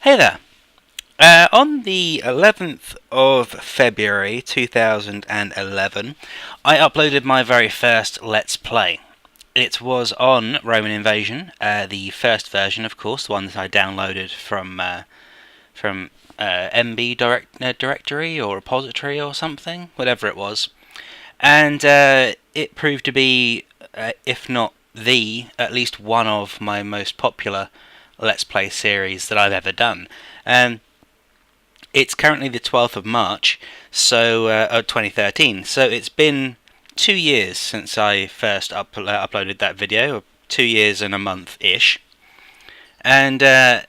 Hey there. On the 11th of February 2011, I uploaded my very first Let's Play. It was on Roman Invasion, the first version, of course, the one that I downloaded from MB directory or repository or something, whatever it was. And it proved to be, if not at least one of my most popular Let's Play series that I've ever done. It's currently the 12th of March, 2013, so it's been 2 years since I first uploaded that video, 2 years and a month-ish, and by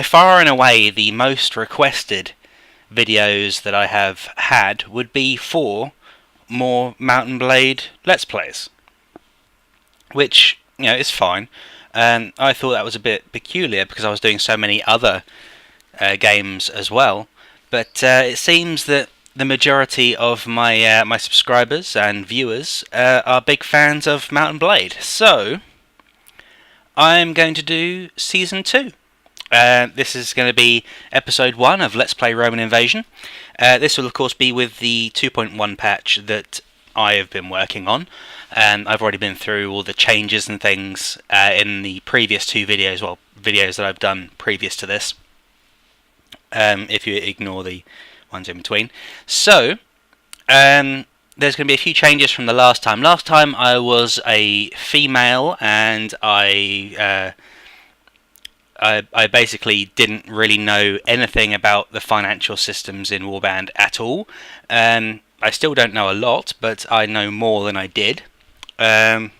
far and away the most requested videos that I have had would be 4 more Mount & Blade Let's Plays, which, is fine. I thought that was a bit peculiar because I was doing so many other games as well, but it seems that the majority of my my subscribers and viewers are big fans of Mount & Blade, so I'm going to do Season 2. This is going to be Episode 1 of Let's Play Roman Invasion. This will of course be with the 2.1 patch that I have been working on. I've already been through all the changes and things in the previous 2 videos, videos that I've done previous to this, if you ignore the ones in between. So, there's going to be a few changes from the last time. Last time I was a female, and I basically didn't really know anything about the financial systems in Warband at all. I still don't know a lot, but I know more than I did. And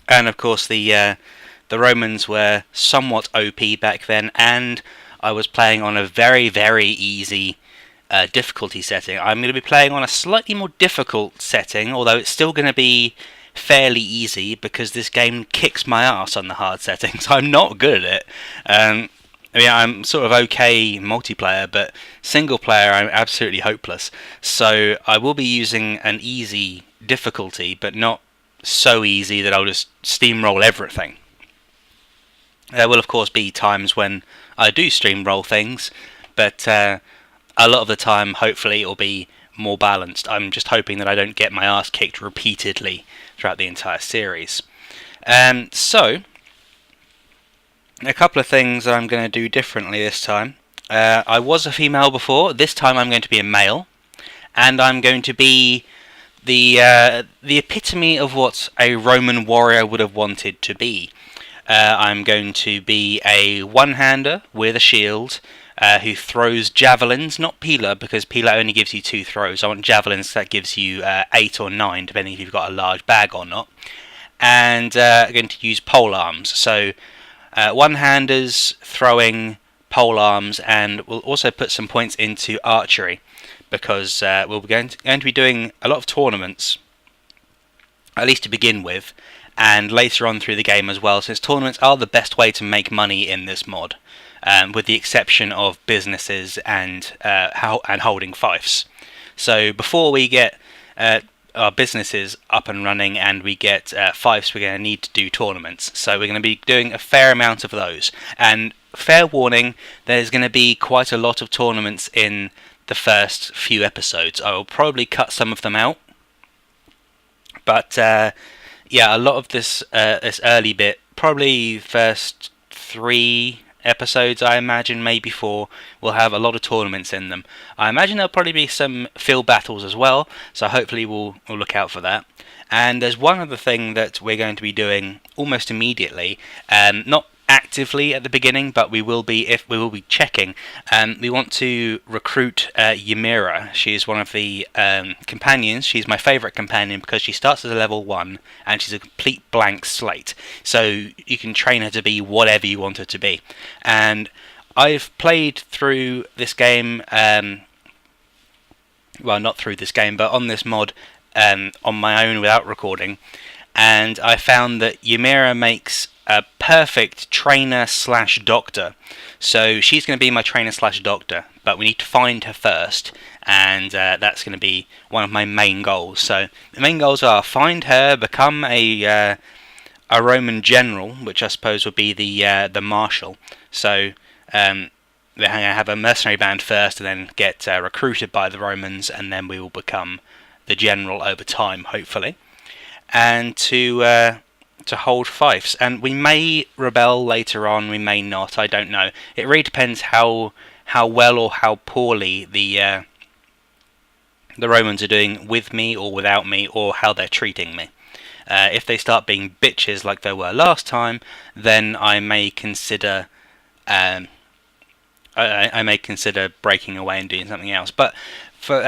of course the Romans were somewhat OP back then, and I was playing on a very, very easy difficulty setting. I'm going to be playing on a slightly more difficult setting, although it's still going to be fairly easy because this game kicks my ass on the hard settings. I'm not good at it. I'm sort of okay multiplayer, but single player I'm absolutely hopeless. So I will be using an easy difficulty, but not so easy that I'll just steamroll everything. There will of course be times when I do steamroll things, but a lot of the time hopefully it'll be more balanced. I'm just hoping that I don't get my ass kicked repeatedly throughout the entire series. So a couple of things that I'm going to do differently this time. I was a female before. This time I'm going to be a male, and I'm going to be the epitome of what a Roman warrior would have wanted to be. I'm going to be a one-hander with a shield who throws javelins, not Pila, because Pila only gives you 2 throws. I want javelins that gives you 8 or 9, depending if you've got a large bag or not. And I'm going to use pole arms. So one-handers throwing pole arms, and we'll also put some points into archery because we'll be going to be doing a lot of tournaments, at least to begin with, and later on through the game as well, since tournaments are the best way to make money in this mod, with the exception of businesses and holding fiefs. So before we get our businesses up and running and we get fiefs, we're going to need to do tournaments. So we're going to be doing a fair amount of those. And fair warning, there's going to be quite a lot of tournaments in the first few episodes. I will probably cut some of them out. But yeah, a lot of this early bit, probably first 3 episodes, I imagine, maybe 4, will have a lot of tournaments in them. I imagine there'll probably be some field battles as well, so hopefully we'll look out for that. And there's one other thing that we're going to be doing almost immediately, not actively at the beginning, but we will be checking. We want to recruit Ymira. She's one of the companions. She's my favourite companion because she starts as a level 1 and she's a complete blank slate. So you can train her to be whatever you want her to be. And I've played through this game, well, not through this game, but on this mod on my own without recording, and I found that Ymira makes a perfect trainer/doctor. So she's going to be my trainer/doctor, but we need to find her first, and that's going to be one of my main goals. So the main goals are find her, become a a Roman general, which I suppose would be the marshal. So they're going to have a mercenary band first, and then get recruited by the Romans, and then we will become the general over time, hopefully. And to hold fiefs, and we may rebel later on, we may not. I don't know. It really depends how well or how poorly the Romans are doing with me or without me, or how they're treating me. If they start being bitches like they were last time, then I may consider I may consider breaking away and doing something else. But for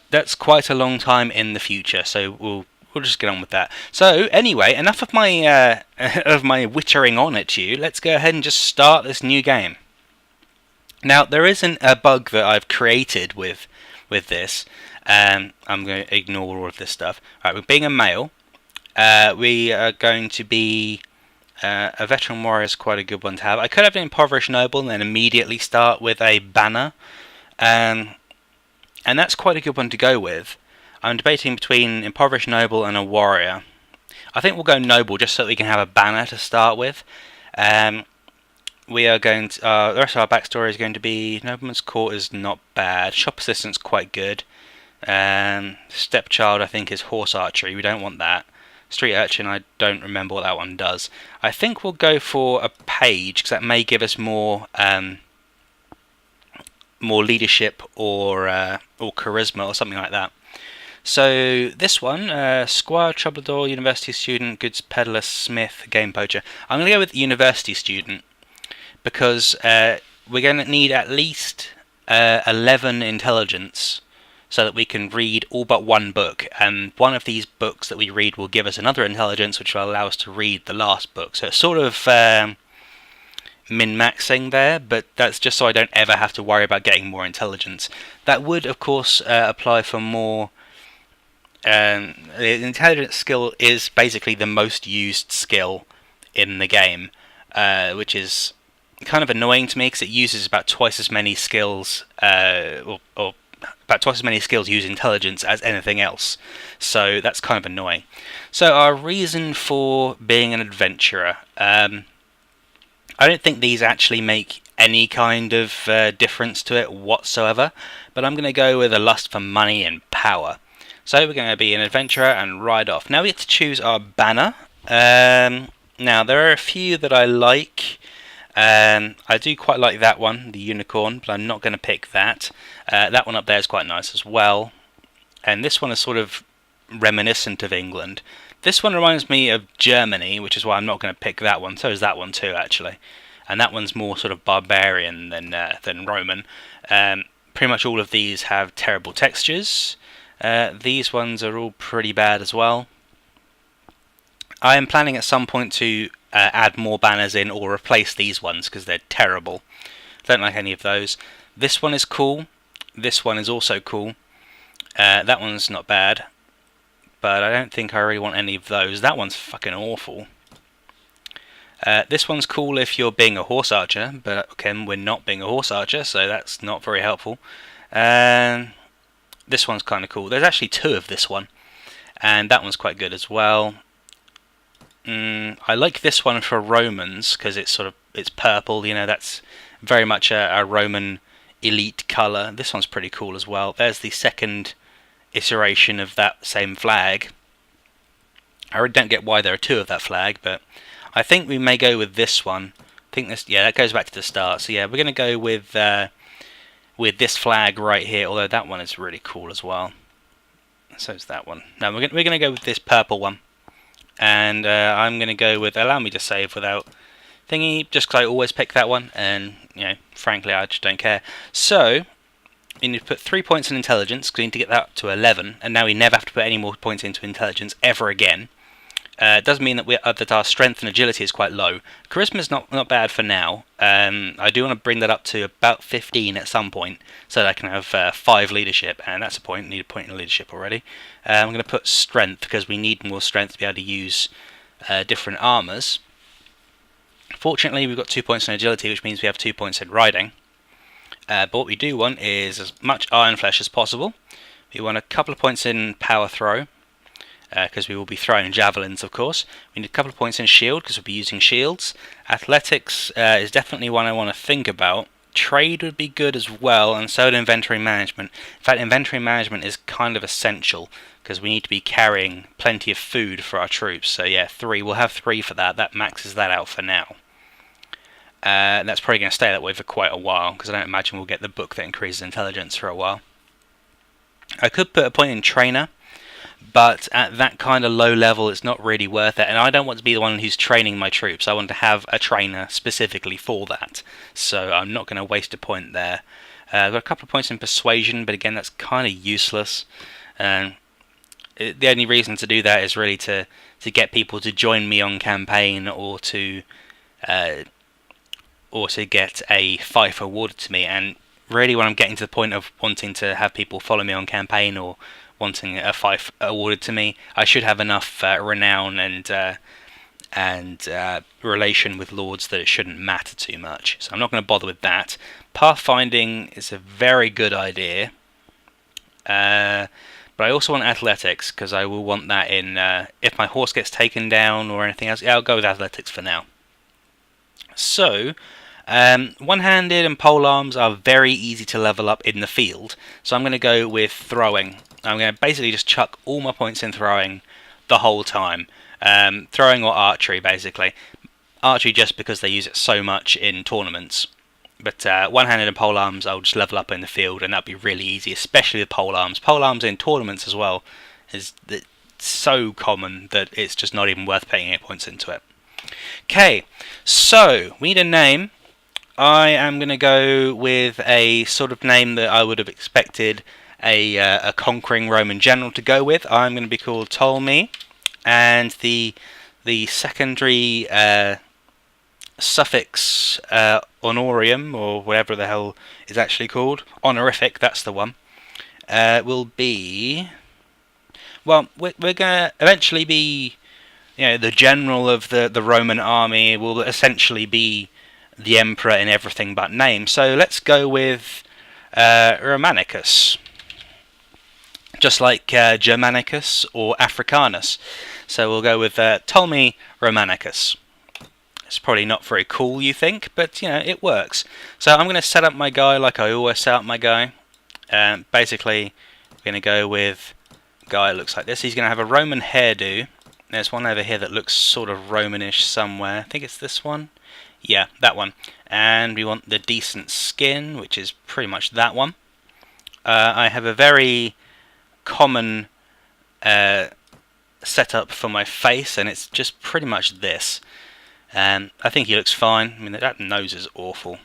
that's quite a long time in the future, so we'll just get on with that. So anyway, enough of my wittering on at you. Let's go ahead and just start this new game. Now, there isn't a bug that I've created with this. I'm going to ignore all of this stuff. Right, we're being a male. We are going to be a veteran warrior is quite a good one to have. I could have an impoverished noble and then immediately start with a banner, and that's quite a good one to go with. I'm debating between impoverished noble and a warrior. I think we'll go noble just so that we can have a banner to start with. We are going to the rest of our backstory is going to be nobleman's court is not bad. Shop assistant's quite good. Stepchild I think is horse archery. We don't want that. Street urchin, I don't remember what that one does. I think we'll go for a page, because that may give us more leadership or charisma or something like that. So this one, squire, troubadour, university student, goods peddler, smith, game poacher. I'm going to go with university student, because we're going to need at least 11 intelligence, so that we can read all but one book, and one of these books that we read will give us another intelligence, which will allow us to read the last book. So it's sort of min-maxing there, but that's just so I don't ever have to worry about getting more intelligence. That would, of course, apply for more. The intelligence skill is basically the most used skill in the game, which is kind of annoying to me, because it uses about twice as many skills, or about twice as many skills use intelligence as anything else, so that's kind of annoying. So our reason for being an adventurer, I don't think these actually make any kind of difference to it whatsoever, but I'm going to go with a lust for money and power. So we're going to be an adventurer and ride off. Now we get to choose our banner. Now there are a few that I like. I do quite like that one, the unicorn, but I'm not going to pick that. That one up there is quite nice as well. And this one is sort of reminiscent of England. This one reminds me of Germany, which is why I'm not going to pick that one. So is that one too, actually. And that one's more sort of barbarian than Roman. Pretty much all of these have terrible textures. These ones are all pretty bad as well. I am planning at some point to add more banners in or replace these ones, because they're terrible. Don't like any of those. This one is cool. This one is also cool. That one's not bad, but I don't think I really want any of those. That one's fucking awful. This one's cool if you're being a horse archer, but again, we're not being a horse archer, so that's not very helpful. This one's kind of cool. There's actually two of this one, and that one's quite good as well. I like this one for Romans, because it's purple. You know, that's very much a Roman elite colour. This one's pretty cool as well. There's the second iteration of that same flag. I really don't get why there are two of that flag, but I think we may go with this one. I think this, yeah, that goes back to the start. So yeah, we're going to go with this flag right here. Although that one is really cool as well. So it's that one. No, we're going to go with this purple one. And I'm going to go with, allow me to save without thingy, just because I always pick that one, and, you know, frankly, I just don't care. So, we need to put 3 points in intelligence, because we need to get that up to 11, and now we never have to put any more points into intelligence ever again. It does mean that our strength and agility is quite low. Charisma's not bad for now. I do want to bring that up to about 15 at some point, so that I can have 5 leadership, and that's a point. I need a point in leadership already. I'm going to put strength, because we need more strength to be able to use different armours. Fortunately, we've got 2 points in agility, which means we have 2 points in riding. But what we do want is as much iron flesh as possible. We want a couple of points in power throw. because we will be throwing javelins, of course. We need a couple of points in shield because we'll be using shields. Athletics is definitely one I want to think about. Trade would be good as well, and so would inventory management. In fact, inventory management is kind of essential because we need to be carrying plenty of food for our troops. So yeah, 3. We'll have 3 for that. That maxes that out for now. That's probably going to stay that way for quite a while because I don't imagine we'll get the book that increases intelligence for a while. I could put a point in trainer, but at that kind of low level it's not really worth it, and I don't want to be the one who's training my troops. I want to have a trainer specifically for that, so I'm not going to waste a point there. I've got a couple of points in persuasion, but again that's kind of useless. The only reason to do that is really to get people to join me on campaign, or to get a fief awarded to me. And really when I'm getting to the point of wanting to have people follow me on campaign or wanting a fief awarded to me, I should have enough renown and relation with lords that it shouldn't matter too much. So I'm not going to bother with that. Pathfinding is a very good idea, but I also want athletics because I will want that in if my horse gets taken down or anything else. Yeah, I'll go with athletics for now. So one-handed and polearms are very easy to level up in the field, so I'm going to go with throwing. I'm going to basically just chuck all my points in throwing the whole time. Throwing or archery, basically. Archery just because they use it so much in tournaments. But one-handed and polearms I'll just level up in the field, and that'll be really easy, especially the polearms. Polearms in tournaments as well is so common that it's just not even worth putting any points into it. Okay, so we need a name. I am going to go with a sort of name that I would have expected a conquering Roman general to go with. I'm going to be called Ptolemy, and the secondary suffix honorium, or whatever the hell is actually called, honorific, that's the one, will be, well, we're going to eventually be, the general of the Roman army will essentially be the emperor in everything but name. So let's go with Romanicus, just like Germanicus or Africanus. So we'll go with Ptolemy Romanicus. It's probably not very cool, you think, but it works. So I'm going to set up my guy like I always set up my guy. Basically, we're going to go with a guy that looks like this. He's going to have a Roman hairdo. There's one over here that looks sort of Romanish somewhere. I think it's this one. Yeah, that one. And we want the decent skin, which is pretty much that one. I have a very common setup for my face, and it's just pretty much this. I think he looks fine. I mean, that nose is awful.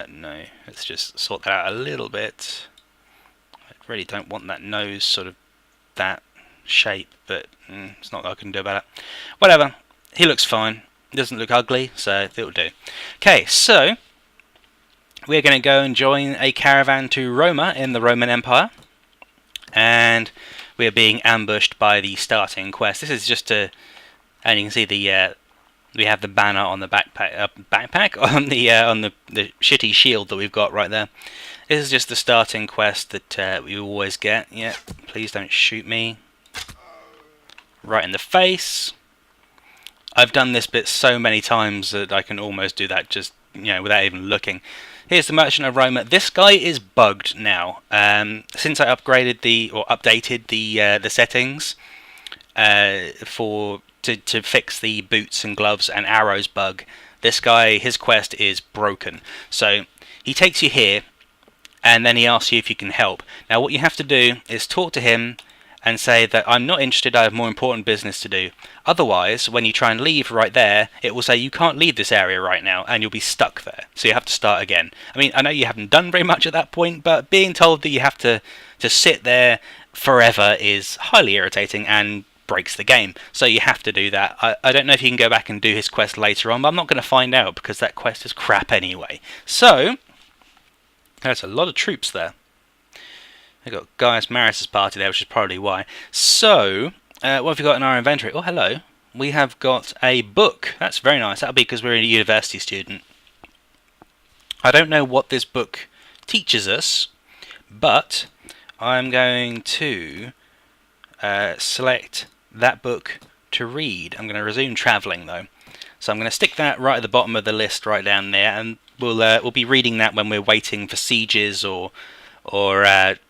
No, let's just sort that out a little bit. I really don't want that nose sort of that shape, but it's not what I can do about it. Whatever, he looks fine. Doesn't look ugly, so it'll do. Okay, so we're going to go and join a caravan to Roma in the Roman Empire, and we're being ambushed by the starting quest. This is just and you can see we have the banner on the backpack on the shitty shield that we've got right there. This is just the starting quest that we always get. Yeah, please don't shoot me right in the face. I've done this bit so many times that I can almost do that just without even looking. Here's the Merchant of Roma. This guy is bugged now. Since I updated the settings to fix the boots and gloves and arrows bug, this guy, his quest is broken. So he takes you here, and then he asks you if you can help. Now what you have to do is talk to him and say that I'm not interested, I have more important business to do. Otherwise, when you try and leave right there, it will say you can't leave this area right now, and you'll be stuck there. So you have to start again. I mean, I know you haven't done very much at that point, but being told that you have to sit there forever is highly irritating and breaks the game. So you have to do that. I don't know if you can go back and do his quest later on, but I'm not going to find out because that quest is crap anyway. So, there's a lot of troops there. We've got Gaius Marius' party there, which is probably why. So, what have we got in our inventory? Oh, hello. We have got a book. That's very nice. That'll be because we're a university student. I don't know what this book teaches us, but I'm going to select that book to read. I'm going to resume travelling though. So I'm going to stick that right at the bottom of the list right down there, and we'll be reading that when we're waiting for sieges or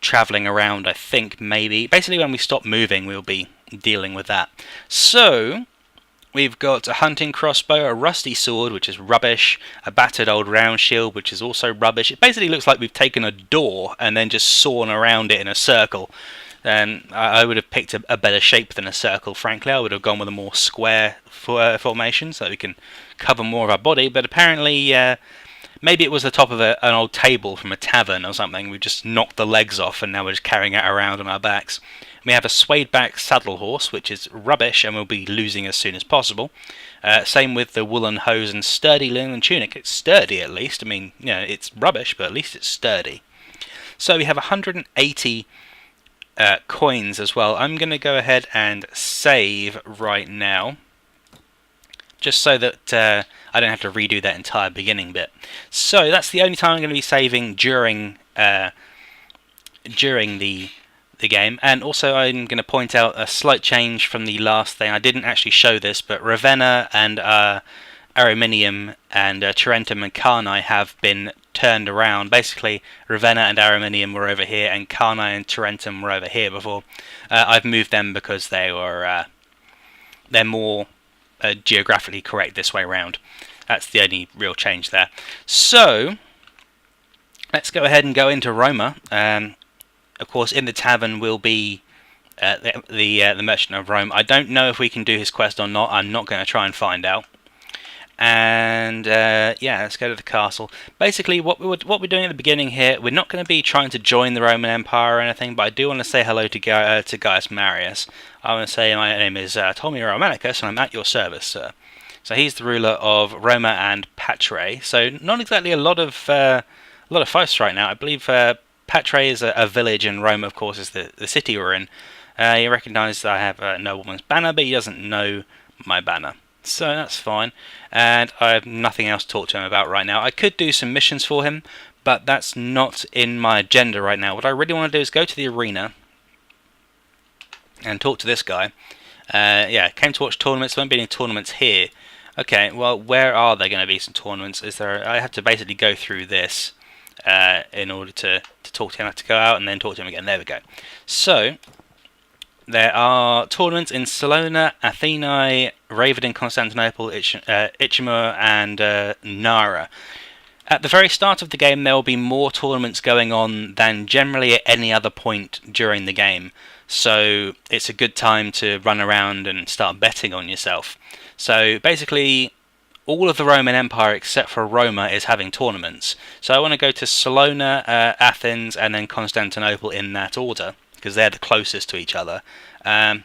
travelling around, I think, maybe. Basically when we stop moving we'll be dealing with that. So we've got a hunting crossbow, a rusty sword, which is rubbish, a battered old round shield, which is also rubbish. It basically looks like we've taken a door and then just sawn around it in a circle. I would have picked a better shape than a circle, frankly. I would have gone with a more square formation so that we can cover more of our body, but apparently maybe it was the top of an old table from a tavern or something. We just knocked the legs off and now we're just carrying it around on our backs. We have a swayed back saddle horse, which is rubbish and we'll be losing as soon as possible. Same with the woolen hose and sturdy linen tunic. It's sturdy at least. I mean, you know, it's rubbish, but at least it's sturdy. So we have 180 coins as well. I'm going to go ahead and save right now, just so that I don't have to redo that entire beginning bit. So that's the only time I'm going to be saving during the game. And also I'm going to point out a slight change from the last thing. I didn't actually show this, but Ravenna and Araminium and Tarentum and Carni have been turned around. Basically, Ravenna and Araminium were over here, and Carni and Tarentum were over here before. I've moved them because they're more geographically correct this way around. That's the only real change there. So let's go ahead and go into Roma. Of course, in the tavern will be the Merchant of Rome. I don't know if we can do his quest or not. I'm not going to try and find out. And yeah, let's go to the castle. Basically, what we're doing at the beginning here, we're not going to be trying to join the Roman Empire or anything, but I do want to say hello to Gaius Marius. I want to say my name is Ptolemy Romanicus, and I'm at your service, sir. So he's the ruler of Roma and Patrae. So not exactly a lot of fights right now. I believe Patrae is a village, and Rome, of course, is the city we're in. He recognises that I have a nobleman's banner, but he doesn't know my banner. So that's fine, and I have nothing else to talk to him about right now. I could do some missions for him, but that's not in my agenda right now. What I really want to do is go to the arena and talk to this guy. Yeah, came to watch tournaments. There won't be any tournaments here. Okay, well, where are there going to be some tournaments? I have to basically go through this in order to talk to him. I have to go out and then talk to him again. There we go. So there are tournaments in Salona, Athenae, Raven in Constantinople, Ichimur, and Nara. At the very start of the game, there will be more tournaments going on than generally at any other point during the game. So it's a good time to run around and start betting on yourself. So basically, all of the Roman Empire except for Roma is having tournaments. So I want to go to Salona, Athens, and then Constantinople in that order, because they're the closest to each other. I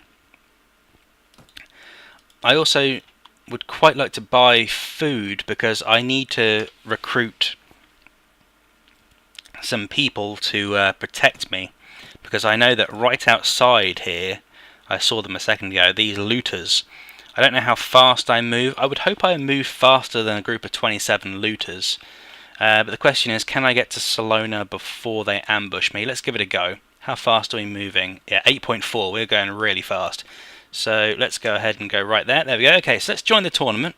also would quite like to buy food because I need to recruit some people to protect me, because I know that right outside here, I saw them a second ago, these looters. I don't know how fast I move. I would hope I move faster than a group of 27 looters. But the question is, can I get to Salona before they ambush me? Let's give it a go. How fast are we moving? Yeah, 8.4. We're going really fast. So let's go ahead and go right there. There we go. Okay, so let's join the tournament.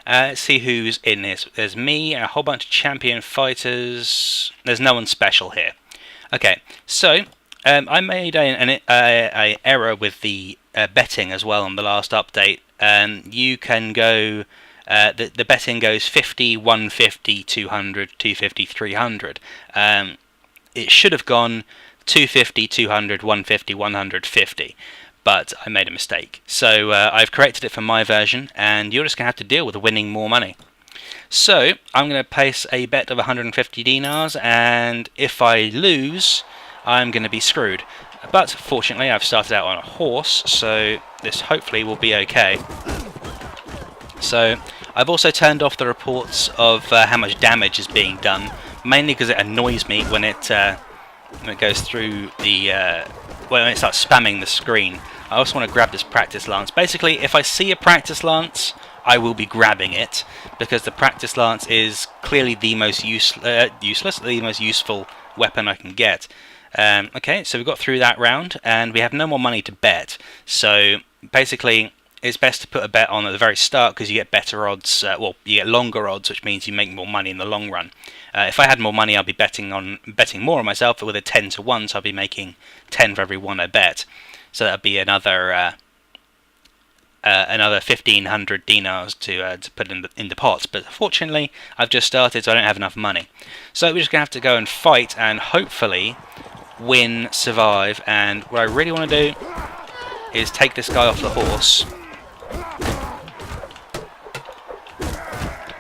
Let's see who's in this. There's me and a whole bunch of champion fighters. There's no one special here. Okay, so I made an error with the betting as well on the last update. You can go... the betting goes 50, 150, 200, 250, 300. It should have gone 250, 200, 150, 150, but I made a mistake. So I've corrected it for my version, and you're just going to have to deal with winning more money. So I'm going to place a bet of 150 dinars, and if I lose, I'm going to be screwed. But fortunately, I've started out on a horse, so this hopefully will be okay. So I've also turned off the reports of how much damage is being done, mainly because it annoys me when it goes through the when it starts spamming the screen. I also want to grab this practice lance. Basically, if I see a practice lance, I will be grabbing it, because the practice lance is clearly the most the most useful weapon I can get. Okay, so we got through that round, and we have no more money to bet. So basically, it's best to put a bet on at the very start because you get better odds. Well, you get longer odds, which means you make more money in the long run. If I had more money, I'd be betting more on myself. But with a 10-to-1, so I'd be making 10 for every one I bet. So that'd be another 1,500 dinars to put in the pot. But fortunately, I've just started, so I don't have enough money. So we're just gonna have to go and fight and hopefully win, survive. And what I really want to do is take this guy off the horse.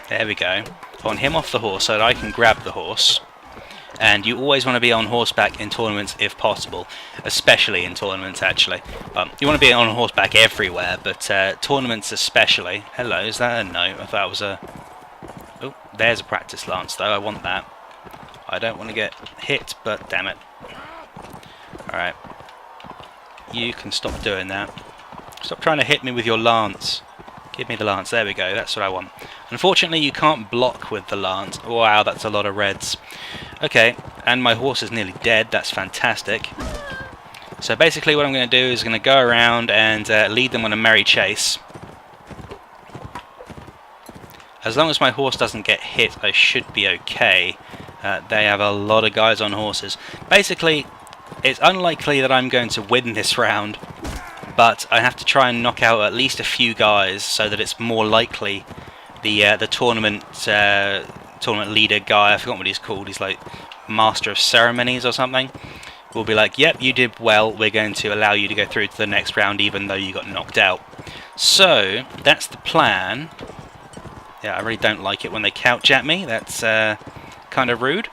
There we go. I want him off the horse so that I can grab the horse. And you always want to be on horseback in tournaments if possible, especially in tournaments actually. You want to be on horseback everywhere, but tournaments especially. Hello, is that a no? I thought that was a... Oh, there's a practice lance though, I want that. I don't want to get hit, but damn it. Alright. You can stop doing that. Stop trying to hit me with your lance. Give me the lance. There we go. That's what I want. Unfortunately, you can't block with the lance. Wow, that's a lot of reds. Okay, and my horse is nearly dead. That's fantastic. So basically what I'm going to do is going to go around and lead them on a merry chase. As long as my horse doesn't get hit, I should be okay. They have a lot of guys on horses. Basically, it's unlikely that I'm going to win this round, but I have to try and knock out at least a few guys so that it's more likely the tournament leader guy, I forgot what he's called, he's like Master of Ceremonies or something, will be like, yep, you did well, we're going to allow you to go through to the next round even though you got knocked out. So, that's the plan. Yeah, I really don't like it when they couch at me, that's kind of rude.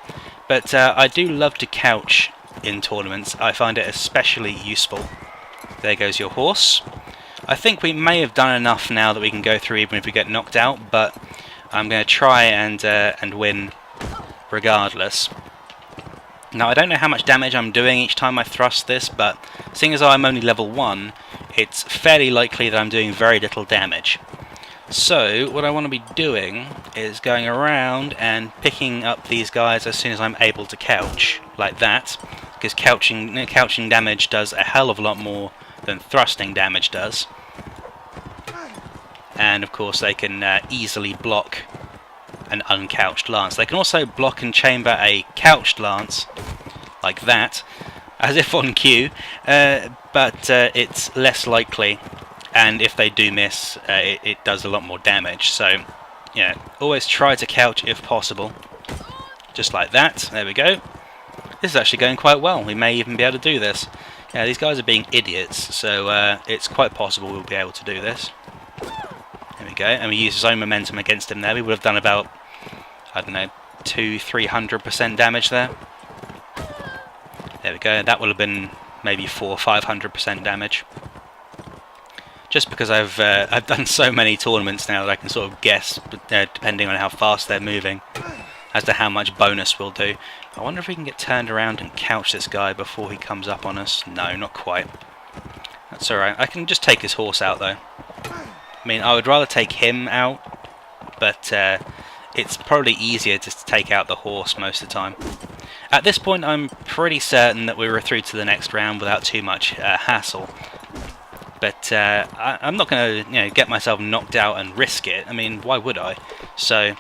But I do love to couch in tournaments, I find it especially useful. There goes your horse. I think we may have done enough now that we can go through even if we get knocked out, but I'm going to try and win regardless. Now I don't know how much damage I'm doing each time I thrust this, but seeing as I'm only level 1, it's fairly likely that I'm doing very little damage. So what I want to be doing is going around and picking up these guys as soon as I'm able to couch, like that, because couching damage does a hell of a lot more than thrusting damage does. And of course they can easily block an uncouched lance. They can also block and chamber a couched lance, like that, as if on cue, but it's less likely, and if they do miss, it does a lot more damage. So yeah, always try to couch if possible. Just like that, there we go. This is actually going quite well, we may even be able to do this. Yeah, these guys are being idiots, so it's quite possible we'll be able to do this. There we go, and we use his own momentum against him there. We would have done about, I don't know, 200-300% damage there. There we go, that would have been maybe 400-500% damage. Just because I've done so many tournaments now that I can sort of guess, depending on how fast they're moving, as to how much bonus we'll do. I wonder if we can get turned around and couch this guy before he comes up on us. No, not quite. That's alright. I can just take his horse out though. I mean, I would rather take him out, but it's probably easier just to take out the horse most of the time. At this point, I'm pretty certain that we were through to the next round without too much hassle. But I'm not going to, get myself knocked out and risk it. I mean, why would I? So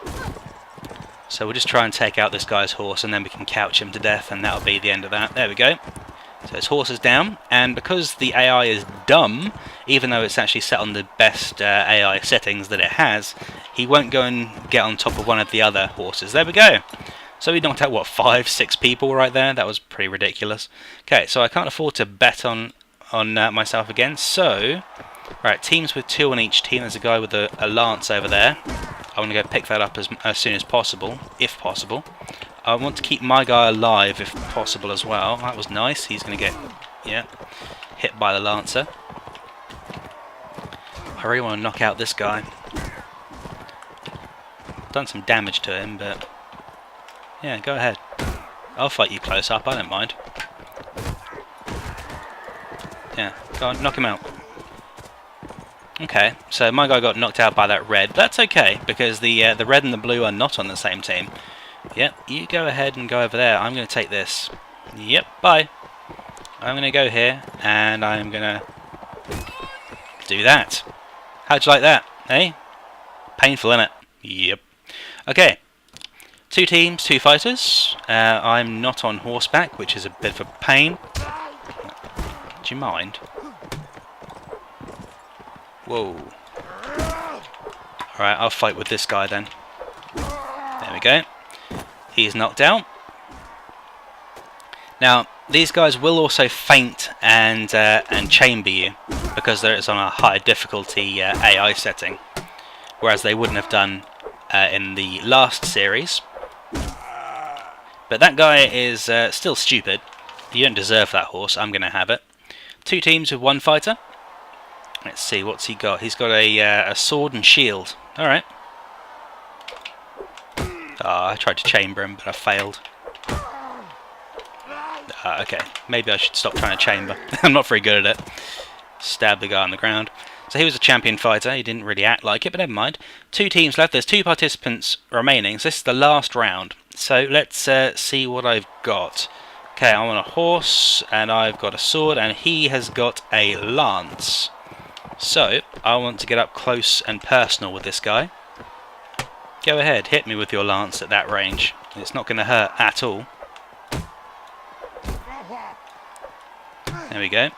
we'll just try and take out this guy's horse, and then we can couch him to death, and that'll be the end of that. There we go. So his horse is down, and because the AI is dumb, even though it's actually set on the best AI settings that it has, he won't go and get on top of one of the other horses. There we go. So we knocked out, what, 5-6 people right there? That was pretty ridiculous. Okay, so I can't afford to bet on myself again, so... Right, teams with 2 on each team. There's a guy with a lance over there. I want to go pick that up as soon as possible, if possible. I want to keep my guy alive if possible as well. That was nice. He's going to get, hit by the lancer. I really want to knock out this guy. Done some damage to him, but yeah, go ahead. I'll fight you close up. I don't mind. Yeah, go on, knock him out. Okay, so my guy got knocked out by that red. That's okay, because the red and the blue are not on the same team. Yep, you go ahead and go over there. I'm going to take this. Yep, bye. I'm going to go here, and I'm going to do that. How'd you like that, eh? Painful, innit? Yep. Okay. 2 teams, 2 fighters. I'm not on horseback, which is a bit of a pain. Do you mind? Whoa. Alright, I'll fight with this guy then. There we go. He's knocked out. Now, these guys will also feint and chamber you, because it's on a higher difficulty AI setting, whereas they wouldn't have done in the last series. But that guy is still stupid. You don't deserve that horse. I'm going to have it. 2 teams with 1 fighter. Let's see, what's he got? He's got a sword and shield. Alright. I tried to chamber him, but I failed. Okay, maybe I should stop trying to chamber. I'm not very good at it. Stab the guy on the ground. So he was a champion fighter. He didn't really act like it, but never mind. 2 teams left. There's 2 participants remaining. So this is the last round. So let's see what I've got. Okay, I'm on a horse, and I've got a sword, and he has got a lance. So I want to get up close and personal with this guy. Go ahead, hit me with your lance at that range. It's not going to hurt at all. There we go.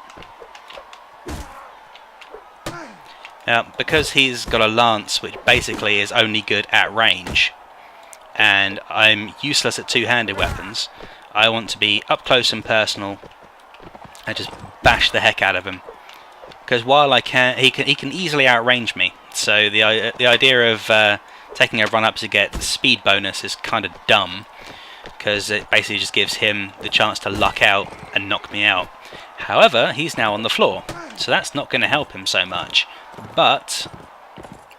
Now, because he's got a lance, which basically is only good at range, and I'm useless at 2-handed weapons, I want to be up close and personal and just bash the heck out of him. Because while he can easily outrange me. So the idea of taking a run up to get the speed bonus is kind of dumb, because it basically just gives him the chance to luck out and knock me out. However, he's now on the floor, so that's not going to help him so much. But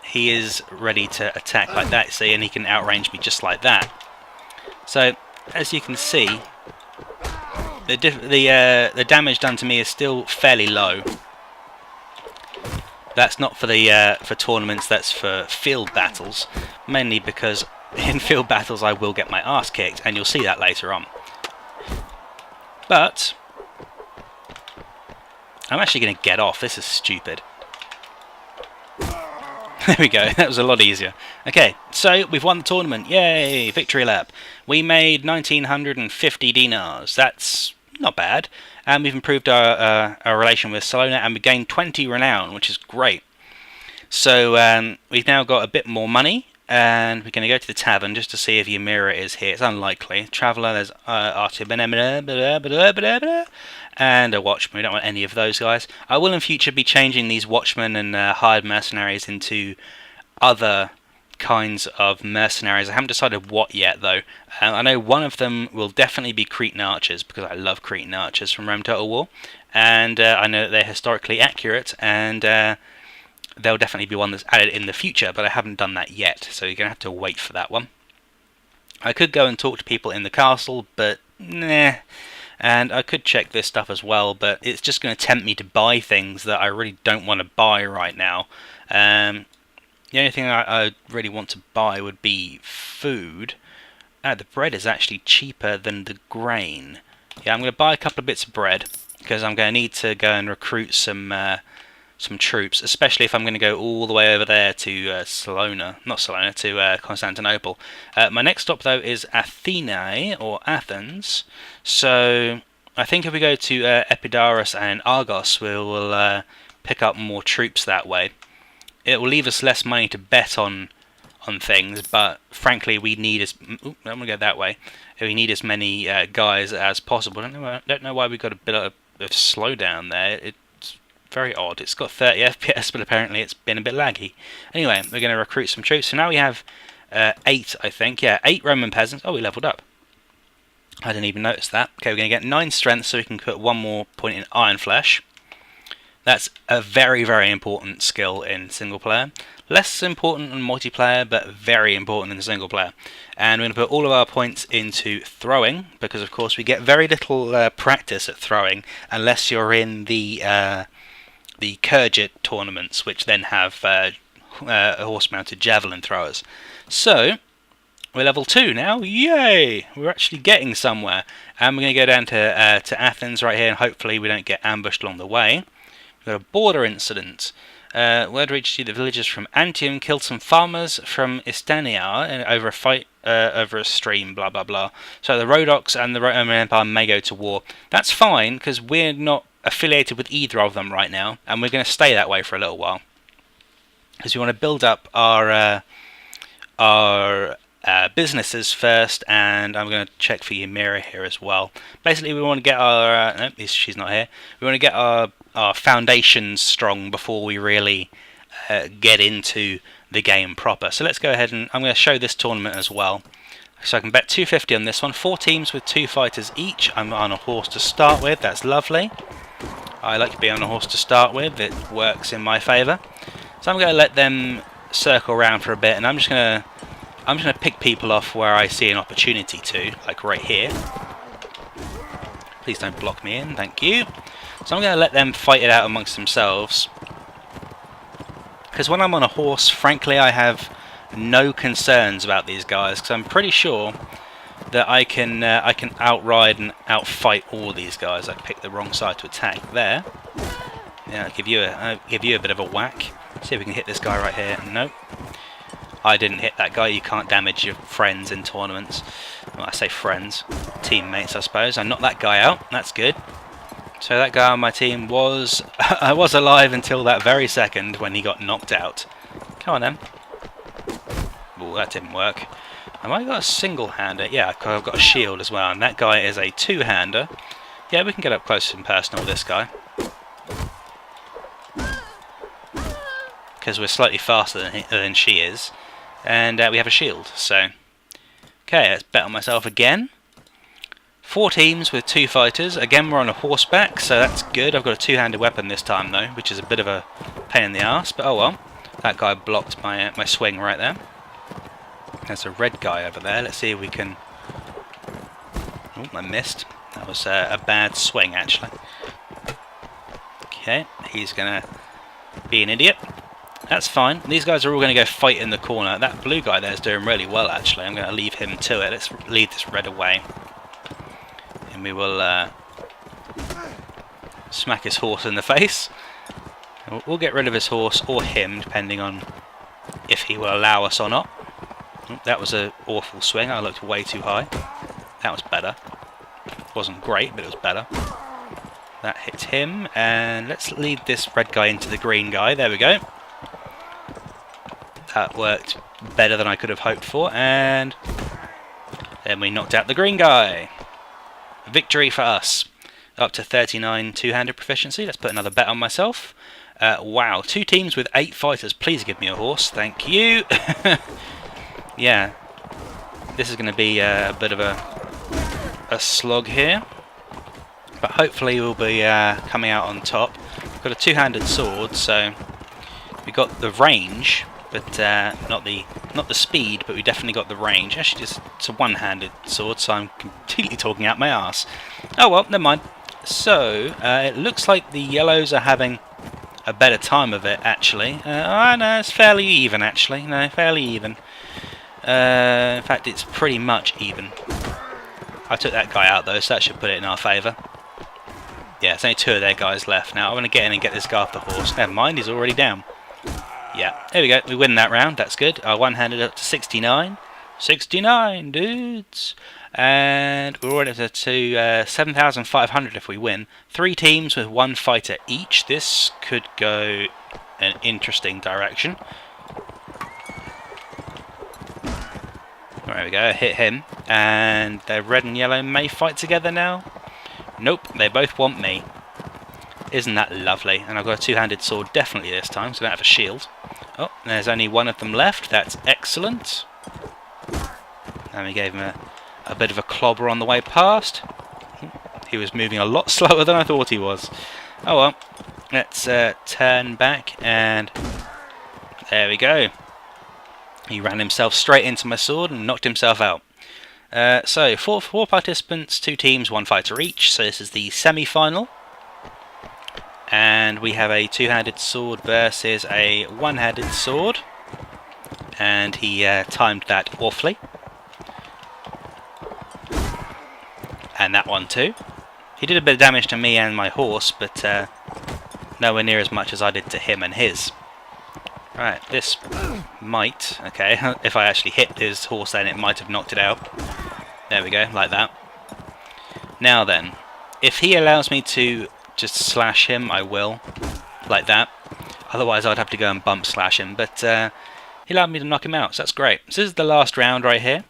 he is ready to attack like that, see, and he can outrange me just like that. So, as you can see, the damage done to me is still fairly low. That's not for for tournaments, that's for field battles, mainly because in field battles I will get my ass kicked, and you'll see that later on. But I'm actually going to get off. This is stupid. There we go, that was a lot easier. Okay, so we've won the tournament. Yay, victory lap. We made 1950 dinars. That's not bad. And we've improved our relation with Salona, and we gained 20 renown, which is great. So we've now got a bit more money, and we're going to go to the tavern just to see if Ymira is here. It's unlikely. Traveller, there's and a watchman. We don't want any of those guys. I will in future be changing these watchmen and hired mercenaries into other kinds of mercenaries. I haven't decided what yet, though. I know one of them will definitely be Cretan archers, because I love Cretan archers from Rome Total War, and I know that they're historically accurate, and they'll definitely be one that's added in the future, but I haven't done that yet, so you're going to have to wait for that one. I could go and talk to people in the castle, but nah. And I could check this stuff as well, but it's just going to tempt me to buy things that I really don't want to buy right now. The only thing I really want to buy would be food. The bread is actually cheaper than the grain. Yeah, I'm going to buy a couple of bits of bread, because I'm going to need to go and recruit some troops, especially if I'm going to go all the way over there to to Constantinople. My next stop, though, is Athenae, or Athens, so I think if we go to Epidaurus and Argos, we'll pick up more troops that way. It will leave us less money to bet on things, but frankly, we need I'm going to go that way. We need as many guys as possible. I don't know why we got a bit of slowdown there. It's very odd. It's got 30 FPS, but apparently it's been a bit laggy. Anyway, we're going to recruit some troops. So now we have 8, I think. Yeah, 8 Roman peasants. Oh, we leveled up. I didn't even notice that. Okay, we're going to get 9 strength, so we can put 1 more point in Iron Flesh. That's a very, very important skill in single player. Less important in multiplayer, but very important in single player. And we're going to put all of our points into throwing, because of course we get very little practice at throwing unless you're in the Kurgit tournaments, which then have horse-mounted javelin throwers. So We're level 2 now. Yay! We're actually getting somewhere. And we're going to go down to Athens right here, and hopefully we don't get ambushed along the way. We've got a border incident. Word reached you that villagers from Antium killed some farmers from Istania over a fight over a stream, blah blah blah. So the Rhodoks and the Roman Empire may go to war. That's fine, because we're not affiliated with either of them right now, and we're going to stay that way for a little while. Because we want to build up our businesses first, and I'm going to check for Ymira here as well. Basically, we want to get our... no, she's not here. We want to get our foundations strong before we really get into the game proper. So let's go ahead, and I'm going to show this tournament as well. So I can bet 250 on this one. 4 teams with 2 fighters each. I'm on a horse to start with. That's lovely. I like to be on a horse to start with. It works in my favour. So I'm going to let them circle around for a bit, and I'm just going to pick people off where I see an opportunity to, like right here. Please don't block me in, thank you. So I'm going to let them fight it out amongst themselves. Because when I'm on a horse, frankly, I have no concerns about these guys, because I'm pretty sure that I can outride and outfight all these guys. I picked the wrong side to attack there. Yeah, I'll give you a bit of a whack. See if we can hit this guy right here. Nope. I didn't hit that guy. You can't damage your friends in tournaments. Well, I say friends, teammates, I suppose. I knocked that guy out. That's good. So that guy on my team was... I was alive until that very second when he got knocked out. Come on then. Oh, that didn't work. Have I got a single-hander? Yeah, I've got a shield as well. And that guy is a two-hander. Yeah, we can get up close and personal with this guy. Because we're slightly faster than she is. And we have a shield, so... Okay, let's bet on myself again. 4 teams with 2 fighters. Again, we're on a horseback, so that's good. I've got a two-handed weapon this time, though, which is a bit of a pain in the arse, but oh well. That guy blocked my swing right there. There's a red guy over there. Let's see if we can... Oh, I missed. That was a bad swing, actually. Okay, he's going to be an idiot. That's fine. These guys are all going to go fight in the corner. That blue guy there is doing really well, actually. I'm going to leave him to it. Let's lead this red away. And we will smack his horse in the face. We'll get rid of his horse, or him, depending on if he will allow us or not. That was an awful swing. I looked way too high. That was better. Wasn't great, but it was better. That hits him. And let's lead this red guy into the green guy. There we go. That worked better than I could have hoped for, and then we knocked out the green guy. Victory for us. Up to 39 two-handed proficiency. Let's put another bet on myself. Wow, 2 teams with 8 fighters. Please give me a horse, thank you. Yeah, this is going to be a bit of a slog here, but hopefully we'll be coming out on top. We've got a two-handed sword, so we got the range. But not the speed, but we definitely got the range. Actually, it's a one-handed sword, so I'm completely talking out my arse. Oh well, never mind. So it looks like the yellows are having a better time of it, actually. No, it's fairly even, actually. No, fairly even. In fact, it's pretty much even. I took that guy out though, so that should put it in our favour. Yeah, there's only 2 of their guys left now. I'm going to get in and get this guy off the horse. Never mind, he's already down. Yeah, there we go. We win that round. That's good. One-handed up to 69. 69, dudes. And we're already up to 7,500 if we win. 3 teams with 1 fighter each. This could go an interesting direction. There we go. Hit him. And the red and yellow may fight together now. Nope, they both want me. Isn't that lovely? And I've got a two-handed sword definitely this time, so I don't have a shield. Oh, there's only one of them left. That's excellent. And we gave him a bit of a clobber on the way past. He was moving a lot slower than I thought he was. Oh well. Let's turn back, and there we go. He ran himself straight into my sword and knocked himself out. So, four participants, 2 teams, 1 fighter each. So this is the semi-final. And we have a two-handed sword versus a one-handed sword. And he timed that awfully. And that one too. He did a bit of damage to me and my horse, but nowhere near as much as I did to him and his. Right, this might... Okay, if I actually hit his horse then it might have knocked it out. There we go, like that. Now then, if he allows me to just slash him, I will. Like that. Otherwise I'd have to go and bump slash him, but he allowed me to knock him out, so that's great. So this is the last round right here.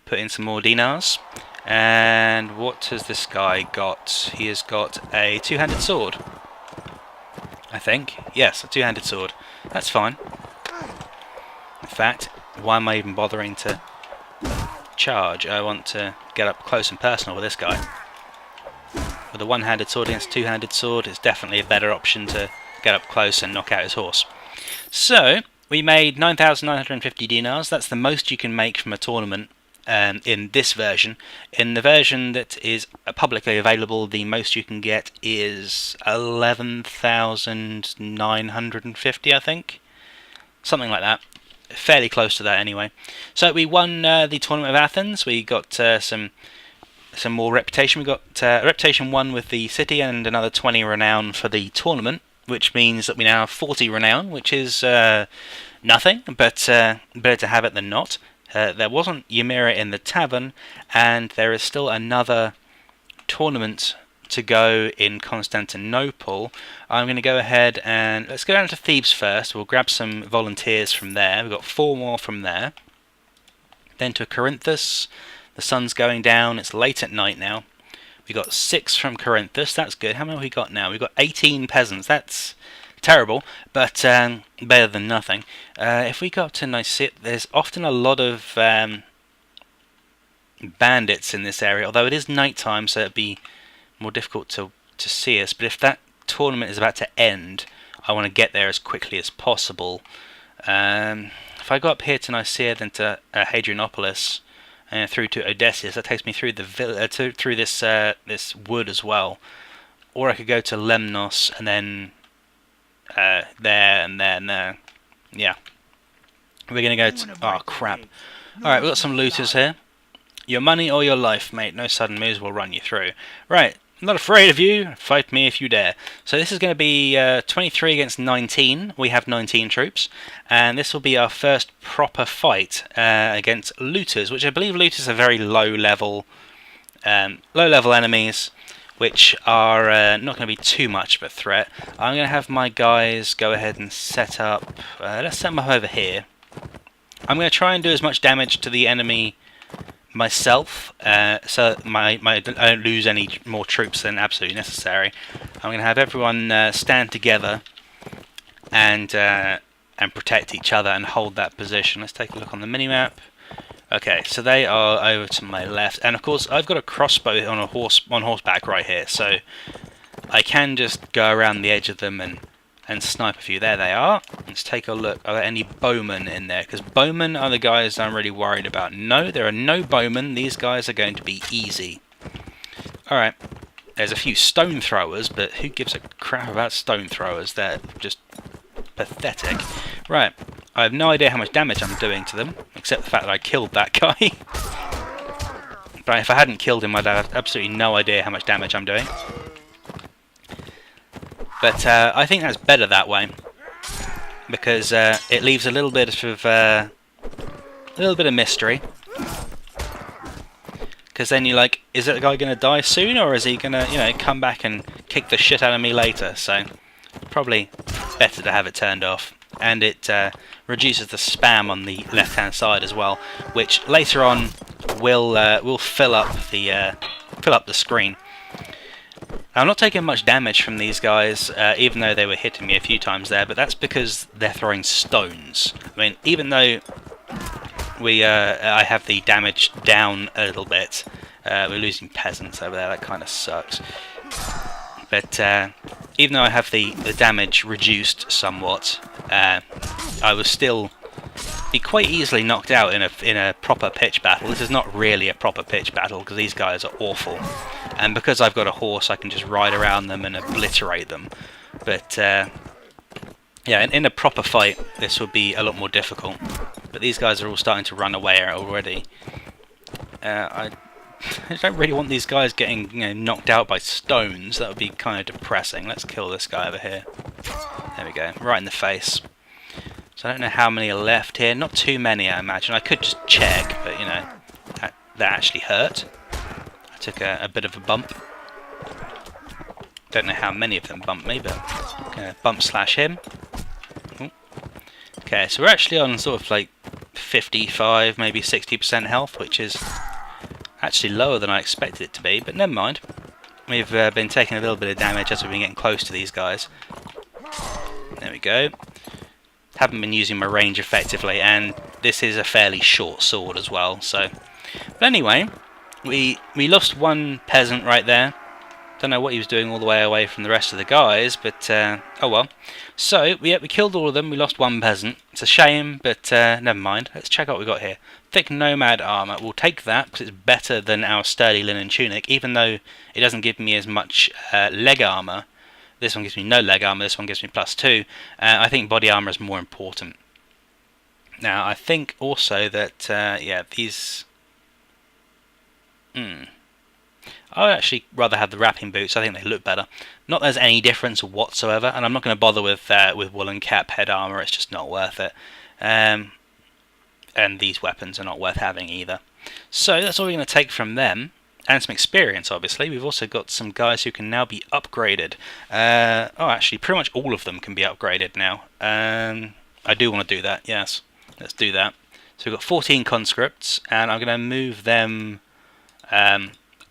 Put in some more dinars. And what has this guy got? He has got a two-handed sword. I think. Yes, a two-handed sword. That's fine. In fact, why am I even bothering to charge? I want to get up close and personal with this guy. With a one-handed sword against a two-handed sword, it's definitely a better option to get up close and knock out his horse. So, we made 9,950 dinars. That's the most you can make from a tournament in this version. In the version that is publicly available, the most you can get is 11,950, I think. Something like that. Fairly close to that anyway. So we won the Tournament of Athens. We got some more reputation. We got reputation 1 with the city and another 20 renown for the tournament, which means that we now have 40 renown, which is nothing, but better to have it than not. There wasn't Ymira in the tavern, and there is still another tournament to go in Constantinople. I'm going to go ahead and let's go down to Thebes first. We'll grab some volunteers from there. We've got 4 more from there. Then to Corinthus. The sun's going down. It's late at night now. We got 6 from Corinthus. That's good. How many have we got now? We've got 18 peasants. That's terrible, but better than nothing. If we go up to Nicaea, there's often a lot of bandits in this area, although it is night time, so it'd be more difficult to see us. But if that tournament is about to end, I want to get there as quickly as possible. If I go up here to Nicaea, then to Hadrianopolis, and through to Odysseus, that takes me through the through this wood as well. Or I could go to Lemnos and then there and there and there. Yeah. We're going to go to... Oh, crap. Alright, we've got some looters here. Your money or your life, mate. No sudden moves will run you through. Right. I'm not afraid of you. Fight me if you dare. So this is going to be 23 against 19. We have 19 troops. And this will be our first proper fight against looters, which I believe looters are very low-level enemies, which are not going to be too much of a threat. I'm going to have my guys go ahead and set up... let's set them up over here. I'm going to try and do as much damage to the enemy myself, so I don't lose any more troops than absolutely necessary. I'm going to have everyone stand together and protect each other and hold that position. Let's take a look on the minimap. Okay, so they are over to my left, and of course I've got a crossbow on horseback right here, so I can just go around the edge of them and snipe a few. There they are. Let's take a look. Are there any bowmen in there? Because bowmen are the guys I'm really worried about. No, there are no bowmen. These guys are going to be easy. Alright, there's a few stone throwers, but who gives a crap about stone throwers? They're just pathetic. Right, I have no idea how much damage I'm doing to them, except the fact that I killed that guy. But if I hadn't killed him, I'd have absolutely no idea how much damage I'm doing. But I think that's better that way, because it leaves a little bit of mystery. Because then you're like, is that guy going to die soon, or is he going to, come back and kick the shit out of me later? So probably better to have it turned off, and it reduces the spam on the left-hand side as well, which later on will fill up the screen. I'm not taking much damage from these guys, even though they were hitting me a few times there, but that's because they're throwing stones. I mean, even though I have the damage down a little bit, we're losing peasants over there, that kind of sucks. But even though I have the damage reduced somewhat, I was still be quite easily knocked out in a proper pitch battle. This is not really a proper pitch battle, because these guys are awful. And because I've got a horse, I can just ride around them and obliterate them. But, yeah, in a proper fight, this would be a lot more difficult. But these guys are all starting to run away already. I don't really want these guys getting, knocked out by stones. That would be kind of depressing. Let's kill this guy over here. There we go, right in the face. So I don't know how many are left here. Not too many, I imagine. I could just check, but that actually hurt. I took a bit of a bump. Don't know how many of them bumped me, but I'm gonna bump slash him. Ooh. Okay, so we're actually on sort of like 55, maybe 60% health, which is actually lower than I expected it to be, but never mind. We've been taking a little bit of damage as we've been getting close to these guys. There we go. Haven't been using my range effectively, and this is a fairly short sword as well. So, but anyway, we lost one peasant right there. Don't know what he was doing all the way away from the rest of the guys, but oh well. So we killed all of them. We lost one peasant. It's a shame, but never mind. Let's check out what we got here. Thick nomad armor. We'll take that because it's better than our sturdy linen tunic, even though it doesn't give me as much leg armor. This one gives me no leg armor, this one gives me +2. I think body armor is more important. Now, I think also that, yeah, these... I would actually rather have the wrapping boots. I think they look better. Not that there's any difference whatsoever, and I'm not going to bother with woolen cap head armor. It's just not worth it. And these weapons are not worth having either. So that's all we're going to take from them. And some experience, obviously. We've also got some guys who can now be upgraded. Oh, actually, pretty much all of them can be upgraded now. I do want to do that, yes. Let's do that. So we've got 14 conscripts, and I'm going to move them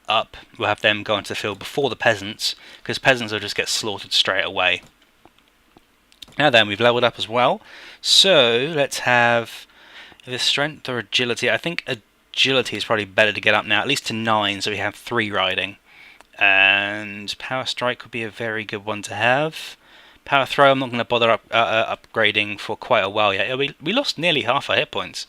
up. We'll have them go into the field before the peasants, because peasants will just get slaughtered straight away. Now then, we've leveled up as well. So, let's have the strength or agility. I think agility is probably better to get up now, at least to 9, so we have 3 riding. And power strike would be a very good one to have. Power throw, I'm not going to bother upgrading for quite a while yet. We lost nearly half our hit points.